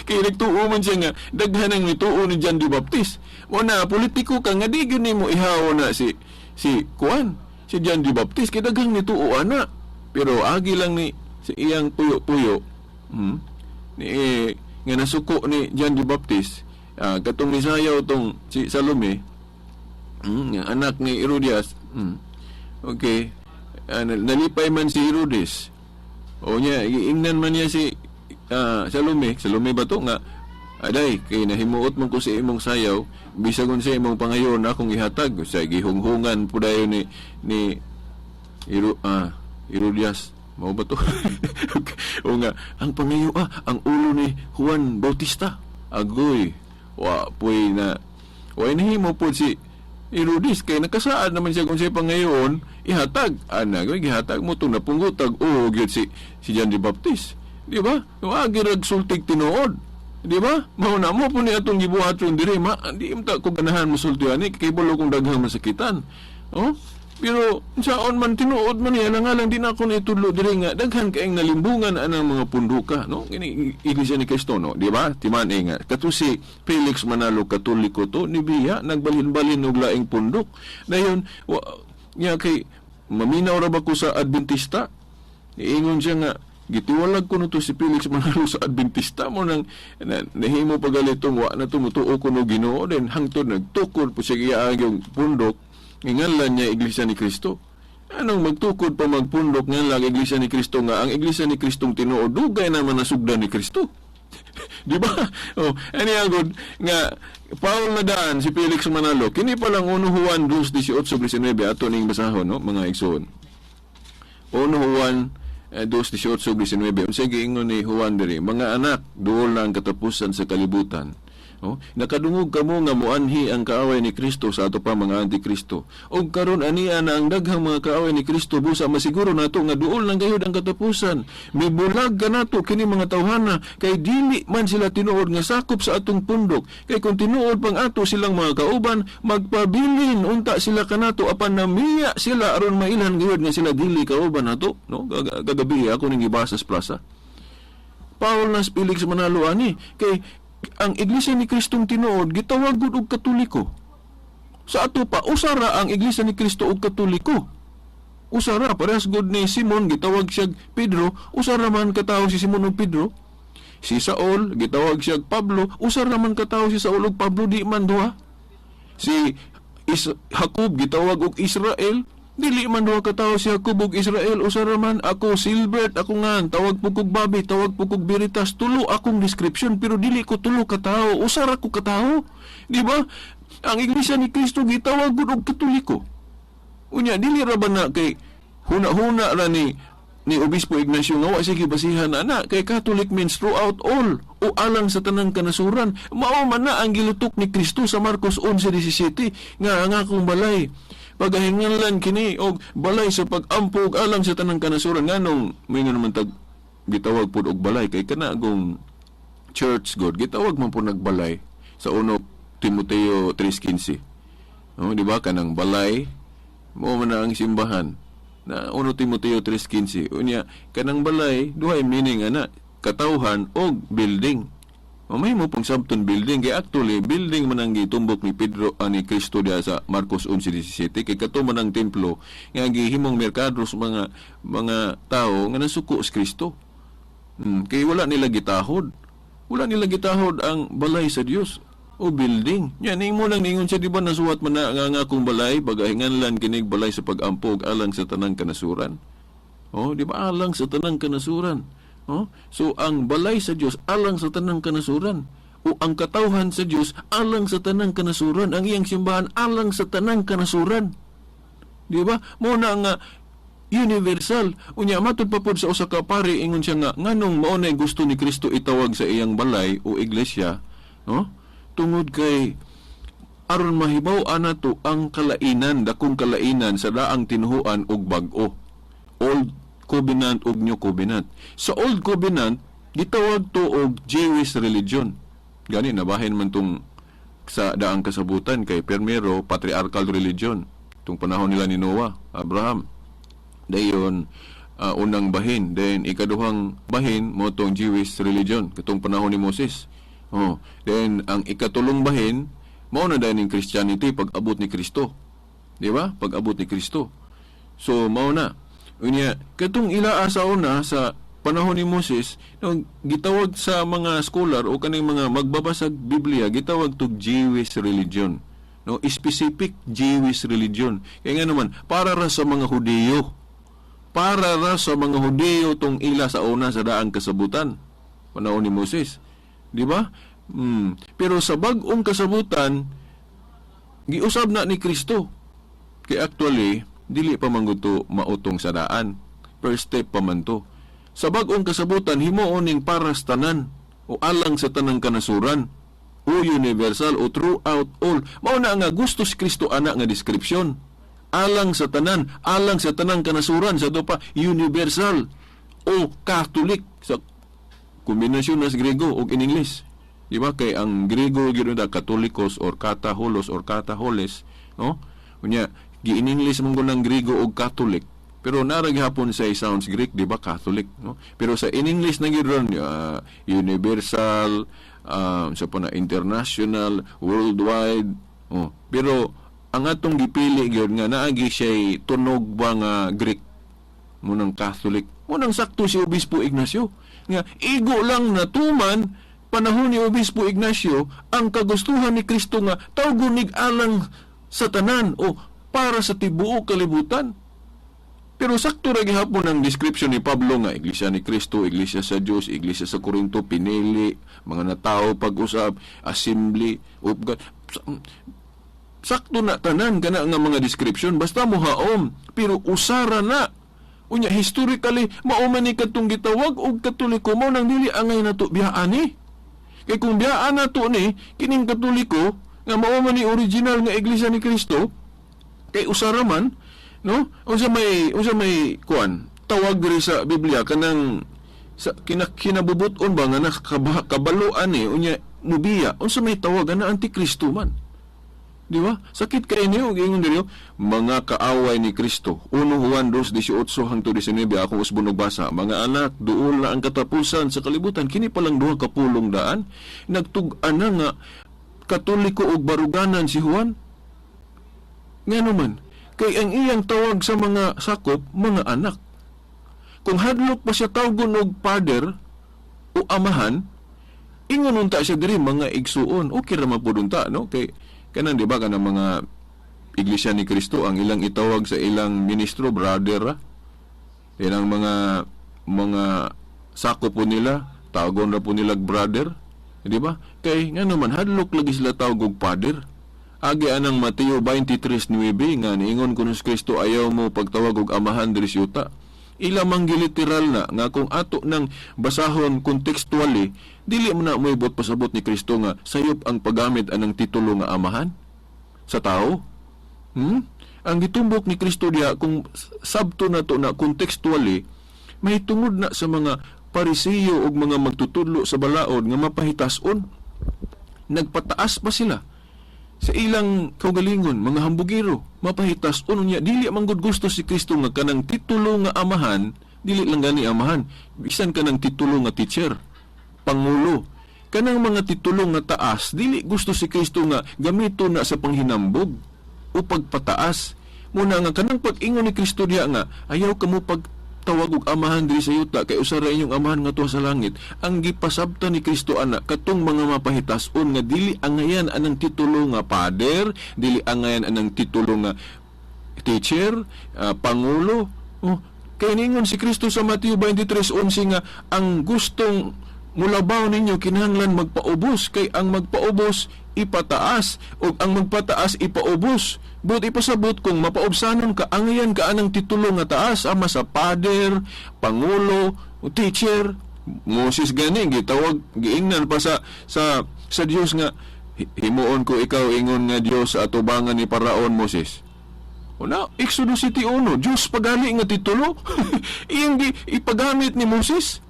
Kay nagtuo man siya nga, daghan ang nituo ni John the Baptist. Mo na, politiko ka, nga di yun mo ihaw na si John the Baptist, kay daghang nituo ana. Pero agi lang ni si iyang puyo-puyo, nga nasuko ni John the Baptist, katong nisayaw tong si Salome, anak ni Herodias, okay, nalipay man si Herodes, o niya, iingnan man niya si Salome ba to nga, aday, kay nahimuot man ko sa imong sayaw, bisag kung sa imong pangayon akong ihatag, sa gihunghungan po dayo ni Herodias, mao ba to? O nga, ang pangayo, ang ulo ni Juan Bautista, agoy, wapoy na, nahimo po si Herodes, kay nakasaad naman siya kung siya pangayon, ihatag, gihatag mo itong napunggutag, gyud si John the Baptist. Di ba? Agirag sultig tinuod. Di ba? Mauna mo po ni atong gibuhaton diri, di imta ko ganahan mo sultihan kay bulo kong daghang masakitan. Oh? Pero saon man tinuod man niya, nga lang din ako na itudlo diri nga daghan kaayong nalimbungan anang mga punduka, no? Ini Iglesia ni Cristo, no? Di ba? Timan nga. Kato si Felix Ngano Katoliko to ni biya nagbalhin-balhin og laing pundok. Dayon nya kay maminaw ra ba ko sa Adventista? Iingon siya nga gitiwalag ko to si Felix Ngano sa Adventista mo nang nahimo pagalitong wa na tumutuo ko no Ginoo, den hangtod nagtukod po siya yung pundok. Ngalan niya Iglesia ni Cristo. Anong magtukod pa magpundok nga lang Iglesia ni Cristo nga ang Iglesia ni Kristong tinuod dugay naman nasugdan ni Cristo. Di ba? Ani agod nga Paul na daan si Felix Manalo. Kini pa lang 1 Juan 2:18-19 ato ning basahon, no, mga igsoon. 1 Juan 2:18-19. Unsa giingon ni Juan diri? Mga anak, duol na ang katapusan sa kalibutan. Nakadungog kamo nga muanhi ang kaaway ni Cristo sa ato pa mga antikristo. Og karon aniya na ang daghang mga kaaway ni Cristo busa masiguro nato nga duol lang gayud ang katapusan. Mibulag kanato kini mga tawhana kay dili man sila tinuod nga sakop sa atong pundok. Kay kung tinuod pang ato silang mga kauban, magpabilin unta sila kanato apan namiya sila aron mailhan gayud nga sila dili kauban nato, no? Gagabi ako ning gibasa sa plaza. Paul nas Felix Manalo ani kay ang Iglesia ni Kristong tinuod gitawag gud og Katoliko. Sa ato pa usara ang Iglesia ni Kristo og Katoliko. Usara parehas gud ni Simon gitawag siya Pedro, usara man katawo si Simon ug Pedro. Si Saul gitawag siya Pablo, usara man katawo si Saul ug Pablo, di man duha. Si Jacob gitawag og Israel, dili man duha katawo si Jacob ug Israel, usara man ako Silbert, ako nga tawag po kog Babi, tawag po kog Veritas, tulo akong description pero dili ko tulo katawo, usara ko katawo. Di ba? Ang Iglesia ni Cristo gitawag gud og Katoliko. Unya dili ra ba na kay huna-huna ra ni Obispo Ignacio nga wa sige basihan ana kay Catholic means throughout all o alang sa tanang kanasuran. Mao man na ang gilutok ni Cristo sa Marcos 11:17 nga ang akong balay pagahinganlan kini og balay sa pag-ampog alang sa tanang kanasuran. Nganong may naman gitawag pud og balay kay kanagong church god gitawag man pud nagbalay sa 1 Timoteo 3:15. Di ba kanang balay mo man na ang simbahan na 1 Timoteo 3:15. Unya kanang balay duhay meaning ana katawhan og building. May mo pong sabton building kay actually building man ang gitumbok ni Pedro ni Cristo diha sa Marcos 11:17 kay kato man ang templo nga gihimong merkado sa mga tao nga nasuko sa Cristo. Kay wala nila gitahod ang balay sa Dios o building. Yan mo lang ningon siya, di ba nasuwat man na nga akong balay pagahinganlan kinig balay sa pag-ampog alang sa tanang kanasuran. Di ba alang sa tanang kanasuran? So ang balay sa Dios alang sa tanang kanasuran o ang katawhan sa Dios alang sa tanang kanasuran, ang iyang simbahan alang sa tanang kanasuran. Di ba? Mo na nga universal. Unya matud pa pod sa usa ka pare ingon siya nga nganong mao nay gusto ni Cristo itawag sa iyang balay o iglesia, tungod kay aron mahibaw ana to ang kalainan, dakong kalainan sa daang tinuhuan og bag-o. Old Covenant ug New Covenant. Sa Old Covenant gitawag to og Jewish religion. Gani nabahin man tong sa daang kasabutan kay permero patriarchal religion tung panahon nila ni Noah, Abraham. Dayon unang bahin, then ikaduhang bahin mo tong Jewish religion katong panahon ni Moses. Then ang ikatulong bahin mao na dayon ning Christianity pag abot ni Cristo. Di ba? Pag abot ni Cristo. So mao na. Unya katong ilaa sa una sa panahon ni Moses, gitawag sa mga scholar o kaning mga magbabasag Biblia, gitawag to Jewish religion. No, specific Jewish religion. Kaya nga naman, para ra sa mga Hudiyo. Para ra sa mga Hudiyo tong ila sa una sa daang kasabutan. Panahon ni Moses. Di ba? Pero sa bag-ong kasabutan, giusab na ni Cristo. Kaya actually, dili pa man guto mautong sa daan. First step pa man to. Sa bag-ong kasabutan, himuon ning paras tanan o alang sa tanang kanasuran o universal o throughout all. Mao na nga gusto si Cristo ana nga description. Alang sa tanan, alang sa tanang kanasuran, sa dopa universal o Catholic sa kombinasyon nas Grego o in English. Di ba kay ang Grego gyud na Katolikos or Kataholos or Kataholes, no? Unya gi in English mong gunang Grego o Catholic. Pero naragihapon sa sounds Greek, di ba, Catholic, no? Pero sa in English na gyud universal, sa na international, worldwide. Pero ang atong gipili gyud nga naagi siya tunog ba nga Greek munang Catholic. Munang sakto si Obispo Ignacio. Nga igo lang natuman panahon ni Obispo Ignacio ang kagustuhan ni Cristo nga tawgon alang sa tanan o para sa tibuok kalibutan. Pero sakto ra gihapon ang description ni Pablo nga Iglesia ni Cristo, Iglesia sa Dios, Iglesia sa Corinto, pinili, mga natao pag-usab, assembly of God. Sakto na tanan kana nga mga description basta mo haom, pero usara na. Unya historically mao man ni kadtong gitawag og Katoliko mo nang dili angay nato biyaan ni. Kay kung biyaan nato ni kining Katoliko nga mao man ni original nga Iglesia ni Cristo, kay usara man, no? Unsa may kuan tawag diri sa Biblia kanang sa kinabubuton ba nga nakabaloan ni unya mubiya, unsa may tawag na antikristo man. Di ba? Sakit kay niyo ingon diri mga kaaway ni Kristo. 1 Juan 2:18 hangtod 19 ako usbon og basa. Mga anak, duol na ang katapusan sa kalibutan. Kini pa lang duha ka pulong daan. Nagtug-an na nga Katoliko og baruganan si Juan. Ngano man, kay ang iyang tawag sa mga sakop, mga anak. Kung hadlok pa siya tawgon og father o amahan, ingon unta siya diri mga igsuon. Okay ra man pud unta, no? Kay kanang di ba kanang mga Iglesia ni Cristo ang ilang itawag sa ilang ministro brother. Yan ang mga sakop po nila, tawagon ra po nila brother. Di ba? Kay nga naman hadlok lagi sila tawag og father. Agi anang Mateo 23:9 nga niingon kuno si Kristo ayaw mo pagtawag og amahan diri sa yuta. Ila mangi literal na nga kung ato nang basahon contextually, dili mo na moibot pasabot ni Kristo nga sayop ang paggamit anang titulo nga amahan sa tao. Ang gitumbok ni Kristo diha kung sabto na to na contextually, may tungod na sa mga Pariseo ug mga magtutudlo sa balaod nga mapahitason. Nagpataas pa sila sa ilang kaugalingon, mga hambugiro, mapahitas-on niya, dili manggod gusto si Kristo nga kanang titulo nga amahan, dili lang gani amahan, bisan kanang titulo nga teacher, pangulo, kanang mga titulo nga taas, dili gusto si Kristo nga gamito na sa panghinambog o pagpataas. Muna nga kanang pag-ingon ni Kristo diya nga, ayaw kamo pagtawag og amahan diri sa yuta, kay usara inyong amahan nga tuwa sa langit. Ang gipasabta ni Kristo ana katong mga mapahitason nga dili angayan anang titulo nga father, dili angayan anang titulo nga teacher, pangulo. Kay ningon si Kristo sa Mateo 23:11 nga ang gustong mulabaw ninyo kinahanglan magpaubos, kay ang magpaubos ipataas o ang magpataas ipaubos. But ipasabot kung mapaubsanon ka angayan ka anang titulo nga taas ama sa father, pangulo, o teacher. Moses gani gitawag giingnan pa sa Dios nga himuon ko ikaw ingon nga Dios sa atubangan ni Paraon Moses. Una, Exodus 1:1, Dios pagali nga titulo. Iyang ipagamit ni Moses.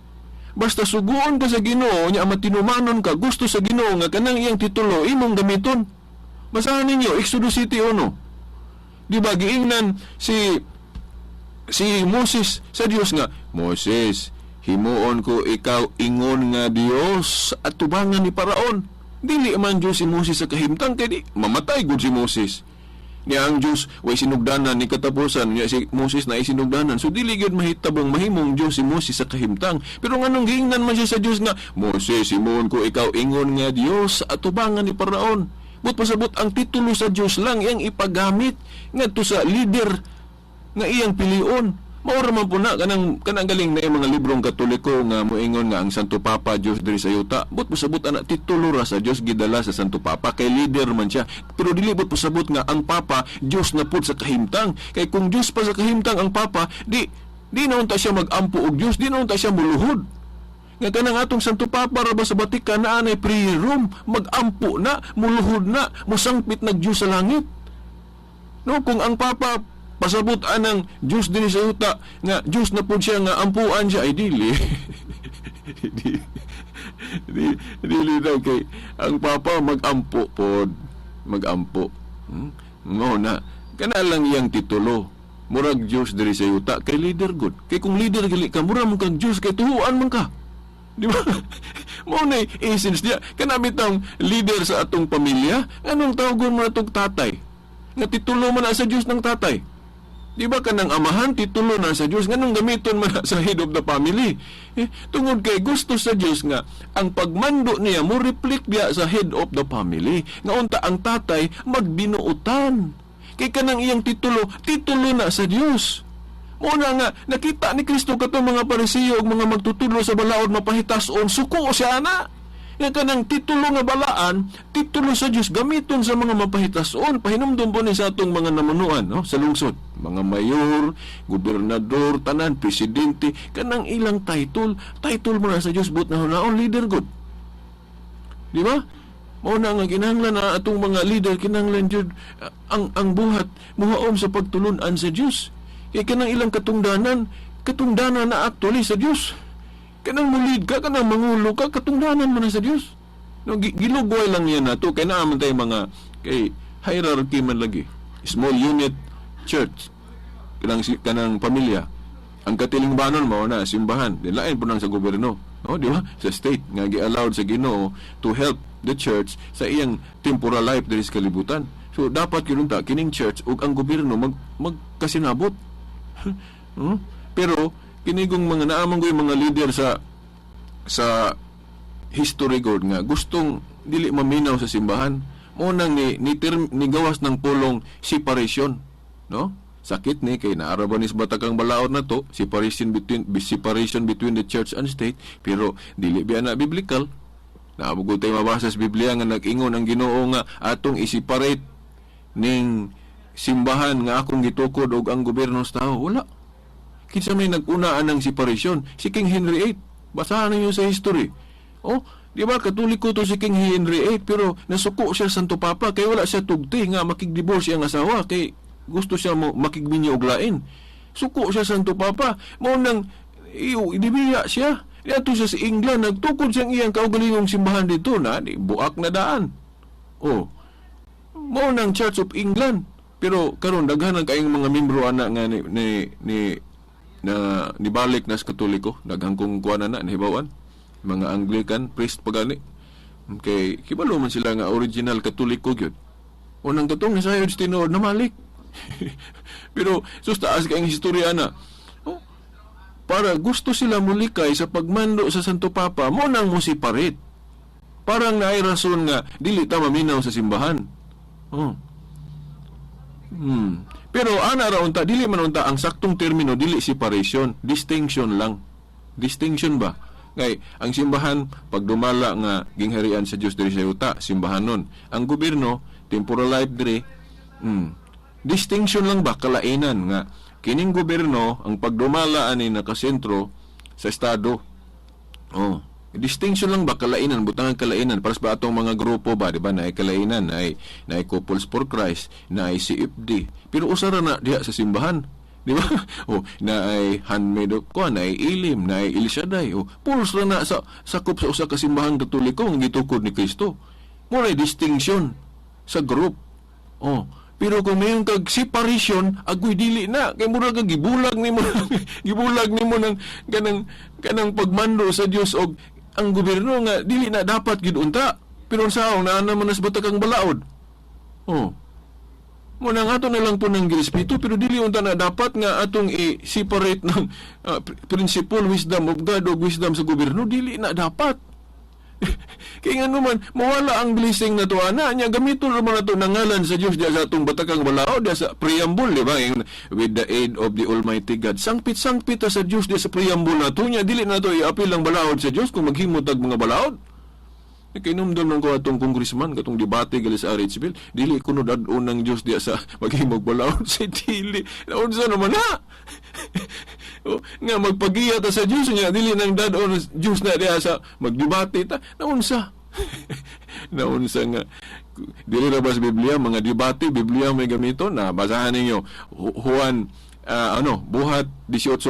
Basta suguon ka sa Ginoo nya matinumanon ka gusto sa Ginoo nga kanang iyang titulo imong gamiton. Basahan ninyo Exodus 1:1. Di ba giingnan si si Moses sa Dios nga, Moses, himuon ko ikaw ingon nga Dios at tubangan ni Paraon. Dili man Dios si Moses sa kahimtang kay di mamatay gud si Moses. Niya ang Dios way sinugdanan ni katapusan, niya si Moses na isinugdanan. So dili gyud mahitabong mahimong Dios si Moses sa kahimtang. Pero nganong giingnan man siya sa Dios nga, Moses, himuon ko ikaw ingon nga Dios at tubangan ni Paraon. But pasabot ang titulo sa Dios lang iyang ipagamit ngadto sa leader nga iyang pilion. Maura man po na kanang galing na yung mga librong Katoliko nga moingon nga ang Santo Papa Dios diri sa yuta. But pasabot ana titulo ra sa Dios gidala sa Santo Papa kay leader man siya. Pero dili but pasabot nga ang Papa Dios na pud sa kahimtang. Kay kung Dios pa sa kahimtang ang Papa, di na unta siya mag-ampo og Dios, di na unta siya muluhod. Nga kanang atong Santo Papa ra ba sa Vatican na anay prayer room, mag-ampo na, muluhod na, musangpit nag Dios sa langit. No, kung ang Papa pasabot anang Diyos din sa yuta nga Diyos na po siya nga ampuan siya ay dili dili daw kay ang Papa mag-ampo pod mag-ampo no na kana lang iyang titulo murag Diyos diri sa yuta kay leader good kay kung leader gali ka mura man kang Diyos kay tuhuan man ka di ba mo na essence niya kanamit ang leader sa atong pamilya anong tawgon mo na itong tatay nga titulo man na sa Diyos ng tatay. Di ba kanang amahan titulo na sa Dios nganong gamiton man sa head of the family tungod kay gusto sa Dios nga ang pagmando niya mo reflect dia sa head of the family nga unta ang tatay magbinuotan kay kanang iyang titulo na sa Dios. Muna nga nakita ni Cristo katong mga Pariseo ug mga magtutulo sa balaod mapahitason suko siya na nga kanang titulo nga balaan, titulo sa Dios gamiton sa mga mapahitason, pahinumdum po ni sa atong mga namunuan, no, sa lungsod, mga mayor, gobernador, tanan, presidente, kanang ilang title mo na sa Dios but naon leader good. Di ba? Mao na nga kinahanglan na atong mga leader kinahanglan jud ang buhat muhaom sa pagtulunan sa Dios. Kay kanang ilang katungdanan na actually sa Dios. Kanang mulid ka, kanang mangulo ka, katungdanan mo na sa Diyos. No, gilugway lang yan na to. Kaya naaman tayo mga hierarchy man lagi. Small unit church. Kanang pamilya. Ang katilingbanon mo na simbahan. Dilain po nang sa gobyerno. No, di ba? Sa state. Nga gi-allowed sa Ginoo to help the church sa iyang temporal life diri sa kalibutan. So, dapat kinunta, kining church ug ang gobyerno magkasinabot. Pero, kinigong mga naamang ko yung mga leader sa history god nga gustong dili maminaw sa simbahan mo nang ni gawas ng pulong separation, no, sakit ni kay naarabanis batakang balaod na to separation between the church and state pero dili biya na biblical. Naabugod tayo mabasa sa Biblia nga nag-ingon ang Ginoo nga atong i-separate ning simbahan nga akong gitukod og ang gobyerno sa tao. Wala. Kinsa may nag-unaan ng separation? Si King Henry VIII. Basahan ninyo sa history. Oh, di ba Katoliko to si King Henry VIII pero nasuko siya Santo Papa kay wala siya tugti nga makig-divorce ang asawa kay gusto siya mo makigminyo og lain. Suko siya Santo Papa. Mao nang idibiya siya. Diadto siya sa England nagtukod siyang iyang kaugalingong simbahan dito na di buak na daan. Oh. Mao nang Church of England. Pero karon daghan ang kaayong mga membro ana nga na nibalik na sa Katoliko, daghang kong kuha na nahibawan, mga Anglican, priest pagani. Okay, kibalo man sila nga original Katoliko gyud. Unang katong ni sayod tinuod na malik. Pero sustaas kay ang istorya na. Oh, para gusto sila mulikay sa pagmando sa Santo Papa, mo nang mo separate. Parang naay rason nga dili ta maminaw sa simbahan. Oh. Pero ana ra unta dili man unta ang saktong termino dili separation, distinction lang. Distinction ba? Ngay ang simbahan pagdumala nga gingharian sa Dios diri sa yuta, simbahan nun. Ang gobyerno temporal life diri. Distinction lang ba kalainan nga kining gobyerno ang pagdumala ani nakasentro sa estado. Oh, distinction lang ba kalainan butang kalainan para sa atong mga grupo ba di ba na kalainan na Couples for Christ na CFD pero usara na diha sa simbahan di ba o na handmaid of ko na ilim na El Shaddai o pulos ra na sa sakop sa usa ka simbahan Katoliko ang gitukod ni Cristo mo distinction sa group oh Pero kung mayroon kag separation, agoy dili na. Kay mura kag gibulag nimo gibulag nimo ng kanang pagmando sa Dios og ang gobyerno nga dili na dapat gid unta. Pero sao na naman nas batakang balaod. Oh. Muna nga ato na lang po ng girespeto, pero dili unta na dapat nga atong i-separate ng principle, wisdom of God o wisdom sa gobyerno. Dili na dapat. Kaya nga naman, mawala ang blessing na to, ana. Nya, gamiton naman na to nangalan sa Diyos diya sa atong batakang balao, diya sa preamble, di ba? With the aid of the Almighty God. Sangpit-sangpit sa Diyos diya sa preamble na to. Nya, dili na to i-apil ang balaod sa Diyos kung maghimutag mga balaod. Kinumdum lang ko atong congressman, katong debate gali sa Richville, dili kuno dadon ng Diyos diya sa maghimog balaod sa dili. Naunsa naman na? Nga magpagiya ta sa Diyos niya, dili nang dadon ng Diyos na diya sa magdebate ta. Naunsa? Naunsa nga. Dili ra ba sa Biblia, mga debate, Biblia may gamiton na basahan ninyo. Juan, buhat 18:4,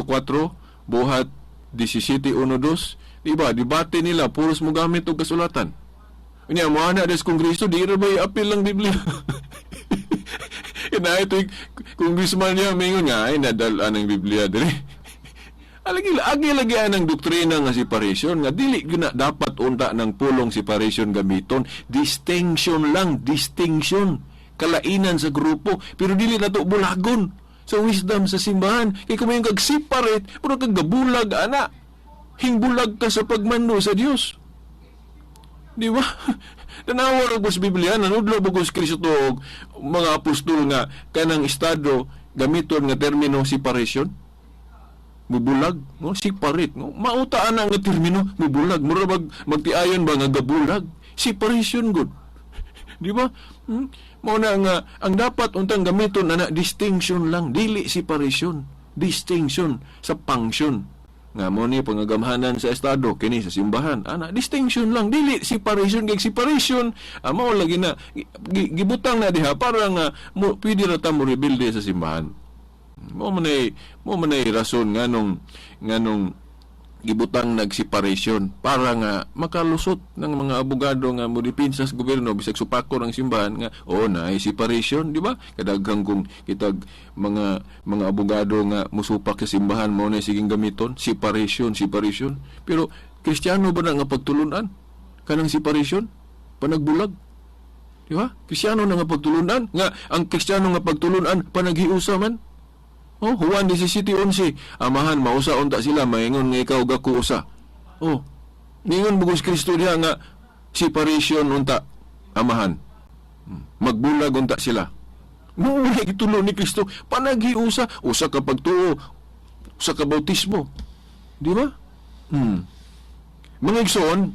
buhat 17:1-2. Diba, debate nila, puros mo gamit o kasulatan. Kanya, mga anak des Kongreso, di rin ba i-apil lang Biblia? Na ito, congressman niya, mayroon nga, ay nadalaan ng Biblia dili. Agi-lagi ang doktrina nga separation, nga dili na dapat unta ng pulong separation gamiton. Distinction lang, distinction. Kalainan sa grupo, pero dili na to bulagon sa wisdom sa simbahan. Kaya kung mayroon kag-separate, pero kag-gabulag, anak. Hingbulag ka sa pagmando sa Dios. Di ba? Tanawa ra sa Biblia, nanudlo ba sa Cristo og mga apostol nga kanang estado gamiton nga termino separation? Mubulag, no? Separate, no? Mautaan nga termino, mubulag. Mura magtiayon ba nga gabulag? Separation good. Di ba? Mao na nga ang dapat untang gamiton ana distinction lang, dili separation. Distinction sa function. Nga mo ni pangagamhanan sa estado kini sa simbahan, ana distinction lang, dili separation. Kay separation mao lagi na gibutang na diha para nga pwede ra ta mo rebuilde sa simbahan. Mo man ay rason nganong gibutang nag-separation para nga makalusot ng mga abogado nga mo dipinsa sa gobyerno bisag supako ng simbahan nga na ay separation, di ba? Kadaghang kung kitag mga abogado nga musupak sa simbahan mo na siging gamiton separation. Pero Kristiyano ba na nga pagtulunan kanang separation panagbulag? Di ba? Kristiyano na nga pagtulunan nga ang Kristiyano nga pagtulunan panaghiusa man. Juan 17:11, amahan mausa unta sila maingon nga ikaw gaku usa. Ningon bugos Kristo diha nga separation unta amahan. Magbulag unta sila. Muli itulo ni Kristo panaghiusa, usa ka pagtuo, usa ka bautismo. Di ba? Mga igsoon,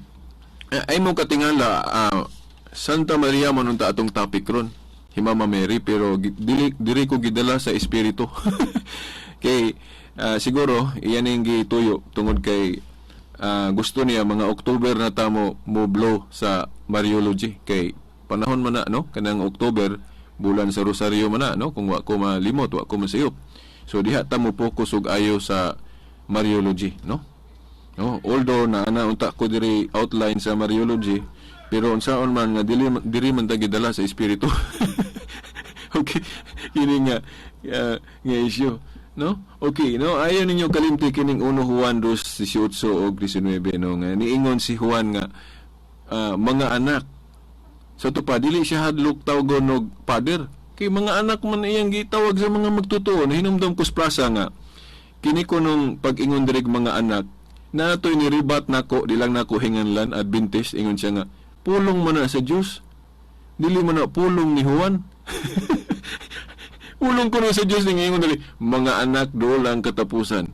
ay mo katingala Santa Maria man unta atong topic ron. Mama Mary, pero dili ko gidala sa espiritu. Kay siguro iyan ang gituyo tungod kay gusto niya mga October na tamo mo blow sa Mariology. Kay panahon man na kanang October bulan sa Rosario man na kung wa ko malimot, wa ko masayop. So diha ta mo focus og ayo sa Mariology, although na unta ko diri outline sa Mariology, pero unsaon man nga dili man ta gidala sa espiritu. Okay, yun nga issue, Okay, ayaw ninyo kalimti kining 1 Juan 2:18 o 19, nga niingon si Juan nga mga anak sa tupa dili siya hadlok tawgon og father. Kay mga anak man iyang gitawag sa mga magtutuo, hinumdum ko sa plaza nga kini ko nung pag-ingon direk mga anak na ato'y niribat nako, di lang nako hinganlan Adventist, ingon siya nga pulong man na sa Diyos, dili man na pulong ni Juan. Pulong ko na sa Diyos ningingon dali mga anak dool ang katapusan.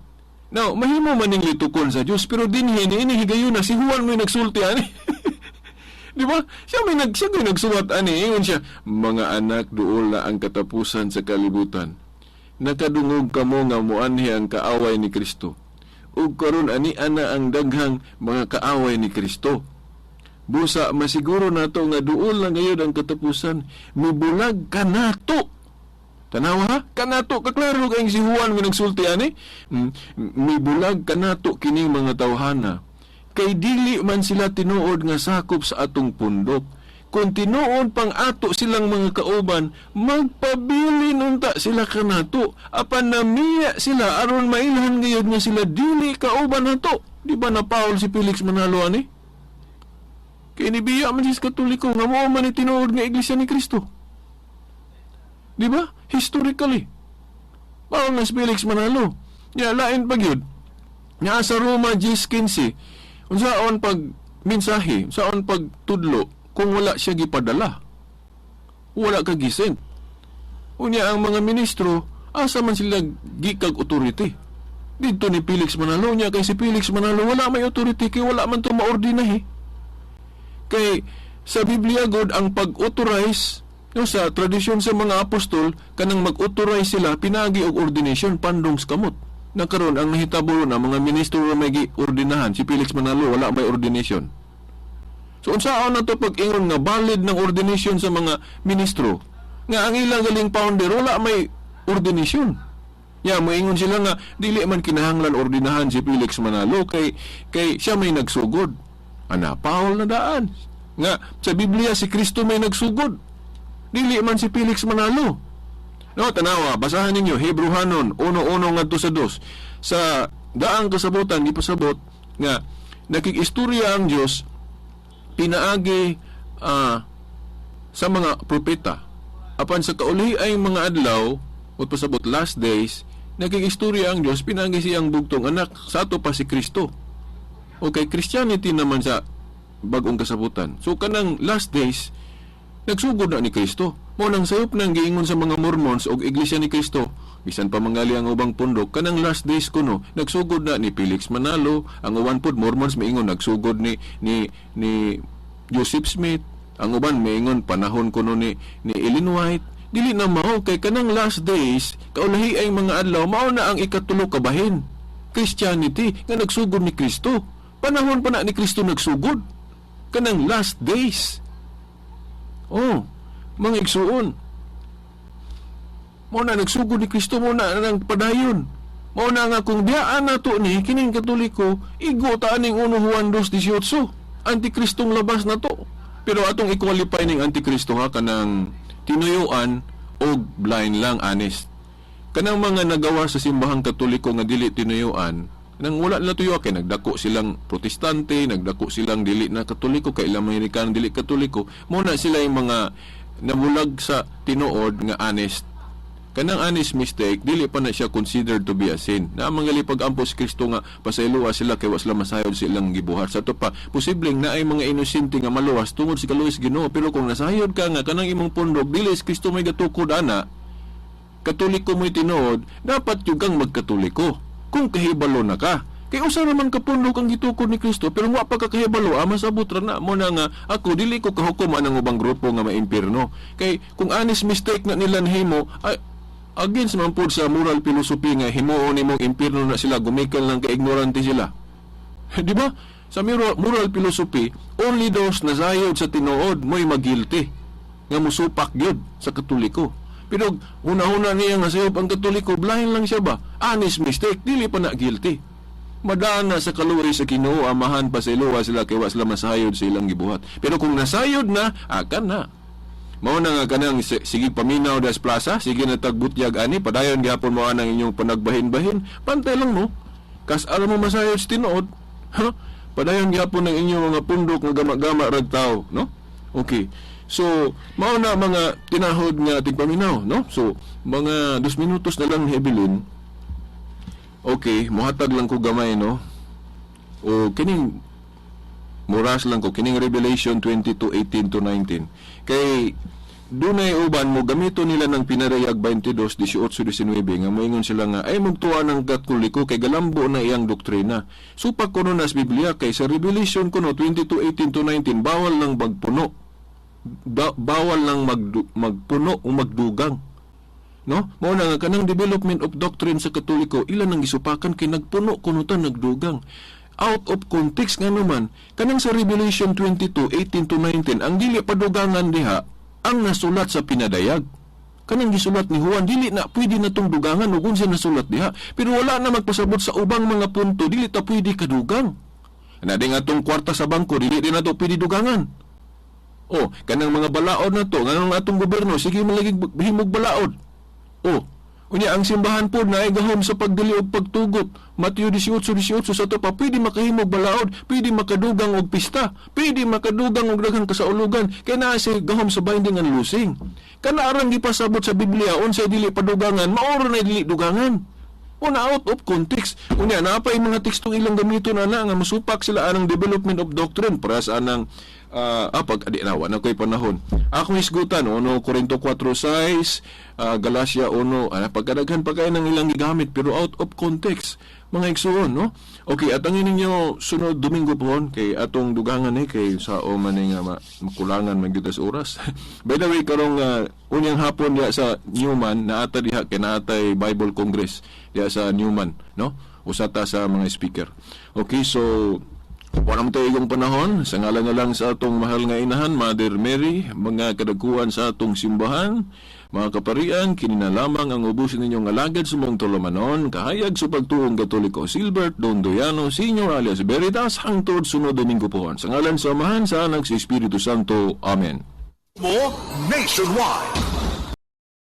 Now, mahimo man ning litukon sa Diyos, pero dinhi ini higayon na si Juan may nagsulti ani. Di ba? Siya may nagsuwat ani, ingon siya, mga anak dool na ang katapusan sa kalibutan. Nakadungog kamo nga muanhi ang kaaway ni Kristo. Ug karon ani ana ang daghang mga kaaway ni Kristo. Busa masiguro nato nga duol lang gayud ang katapusan, mibulag kanato. Tanawa ha? Kanato, kaklaro kayong si Juan may nagsulti ani. Mibulag kanato kining mga tawhana. Kay dili man sila tinuod nga sakop sa atong pundok. kung tinuod pang ato silang mga kauban, magpabili nunta sila kanato. Apan namiya sila aron mailhan gayud nga sila dili kauban nato. Di ba na Paul si Felix Manalo ani? Kay nibiya man si Katoliko nga mao man ni tinuod nga Iglesia ni Cristo. Di ba? Historically. Paul na si Felix Manalo. Ya lain pag yun. Nga sa Roma 10:15, unsaon pag mensahe, unsaon pag tudlo kung wala siya gipadala. Wala ka gisent. Unya ang mga ministro, asa man sila gikag authority. Dito ni Felix Manalo niya, kay si Felix Manalo wala may authority, kay wala man to maordinahe. Kay sa Biblia God ang pag-authorize no, sa tradisyon sa mga apostol, kanang mag-authorize sila pinagi og ordination pandong skamot. Nakaroon ang nahitabo na mga ministro na may ordinahan. Si Felix Manalo wala may ordination. So unsaon na to pag-ingon nga valid ng ordination sa mga ministro nga ang ilang galing founder wala may ordination. Ya moingon sila nga dili man kinahanglan ordinahan si Felix Manalo kay siya may nagsugod. Ana Paul na daan nga sa Biblia si Cristo may nagsugod. Dili man si Felix Manalo. No, tanawa, basahan ninyo Hebrehanon 1:1 ngadto sa 2. Sa daang kasabutan gipasabot nga nakikistorya ang Dios pinaagi sa mga propeta. Apan sa kauli ay mga adlaw, o pasabot last days, nakikistorya ang Diyos, pinaagi siyang bugtong anak, sa ato pa si Cristo. Okay, Christianity naman sa bagong kasabutan. So kanang last days, nagsugod na ni Cristo. Mo nang sayop nang giingon sa mga Mormons o Iglesia ni Cristo, bisan pa mangali ang ubang pundok, kanang last days kuno, nagsugod na ni Felix Manalo, ang uban pod Mormons maingon nagsugod ni Joseph Smith, ang uban maingon panahon kuno ni Ellen White. Dili na mao kay kanang last days, kaulahi ay mga adlaw, mao na ang ikatulo ka bahin. Christianity nga nagsugod ni Cristo. Panahon pa na ni Cristo nagsugod. Kanang last days. Oh, mga igsuon. Mo na nagsugod ni Cristo, mo na nang padayon. Mo na nga kung biyaan nato ni kining Katoliko, igo ta aning 1 Juan 2:18. Antikristong labas na to. Pero atong i-qualify ning antikristo ha kanang tinuyuan o blind lang honest. Kanang mga nagawa sa simbahang Katoliko nga dili tinuyuan, nang wala na tuyo kay nagdako silang protestante, nagdako silang dili na Katoliko, kay ilang Amerikano dili Katoliko, mo na sila yung mga namulag sa tinuod nga honest. Kanang honest mistake, dili pa na siya considered to be a sin. Na mga lipag-ampo si Kristo nga pasayloa sila kay wasla masayod silang gibuhat. Sa to pa, posibleng na ay mga inosente nga maluwas tungod si kaluwis Ginoo. Pero kung nasayod ka nga kanang imong pundok, dili si Kristo may gatukod ana, Katoliko mo'y tinuod, dapat yung kang magkatoliko. Kung kahibalo na ka. Kaya usa naman kapundok ang gitukod ni Kristo, pero wa pa ka kahibalo, masabot ra na mo na nga ako dili ko kahukom anang ubang grupo nga maimpirno. Kay kung honest mistake na nila nahimo, ay against man po sa moral philosophy nga himuon nimong impirno na sila, gumikal lang kay ignorante sila. Di ba? Sa moral philosophy, only those na sayod sa tinuod mo'y magilty nga musupak gyud sa Katoliko. Pero una-una niya nga sayop ang Katoliko, blind lang siya ba? Honest mistake, dili pa na guilty. Madaan na sa kaluri sa Ginoo, amahan pa sa iluwa sila kay wa sila masayod sa ilang gibuhat. Pero kung nasayod na, akan na. Mao na nga kanang sige paminaw das plaza, sige na tagbutyag ani, padayon gihapon mo anang inyong panagbahin-bahin, pantay lang mo. Kas alam mo masayod sa tinuod, ha? Padayon gihapon ng inyong mga pundok nga gama-gama rag tao, no? Okay. So, mao na mga tinahod nga tigpaminaw, no? So, mga 2 minutos na lang, Evelyn. Okay, muhatag lang ko gamay, no? O kining muras lang ko kining Revelation 22:18-19. Kay dunay uban mo gamito nila ng pinarayag 22:18-19 nga moingon sila nga ay magtuwa ng Katoliko kay galambo na iyang doktrina. Supak kuno na sa Biblia kay sa Revelation kuno 22:18-19 bawal lang magpuno. Bawal lang magpuno o magdugang. No? Mao na nga kanang development of doctrine sa Katoliko ilan ang gisupakan kay nagpuno kuno ta nagdugang. Out of context nga naman kanang sa Revelation 22:18-19 ang dili padugangan diha ang nasulat sa pinadayag. Kanang gisulat ni Juan dili na pwede na tong dugangan ug unsa nasulat diha, pero wala na magpasabot sa ubang mga punto dili ta pwede kadugang. Ana di nga tong kwarta sa bangko dili din nato pwede dugangan. O, kanang mga balaod na to, nganong atong gobyerno, sige malagig himog balaod. O, unya ang simbahan po na ay gahom sa pagdili og pagtugot. Mateo 18:18 sa to pa, pwede makahimog balaod, pwede makadugang og pista, pwede makadugang og daghang kasaulugan, kay naa si gahom sa binding and loosing. Kana arang gipasabot sa Biblia unsay dili padugangan, maoro na dili dugangan. Una out of context. Unya napay mga tekstong ilang gamiton ana nga masupak sila anang development of doctrine para sa anang pag adinawa na ko'y panahon. Akong isgutan, 1 Corinto 4:6, Galacia 1, pagkadaghan pa kayo ng ilang gigamit, pero out of context, mga igsuon, no? Okay, at ang ninyo sunod Domingo po, kay atong dugangan kay sa oman nga makulangan magyutas oras. By the way, karong unyang hapon diya sa Newman, naata diha, kay naatay Bible Congress diya sa Newman, no? Usata sa mga speaker. Okay, so wala mo tayo igong panahon, sa ngalan na lang sa atong mahal nga inahan, Mother Mary, mga kadagkuhan sa atong simbahan, mga kaparian, kinina lamang ang ubusin ninyong alagad sa mong tulumanon, kahayag sa Pagtuong Katoliko, Silbert Don Doyano, Senior alias Veritas, hangtod sunod Domingo po. Sa ngalan sa Amahan, sa Anak, sa Espiritu Santo. Amen. Mo nationwide.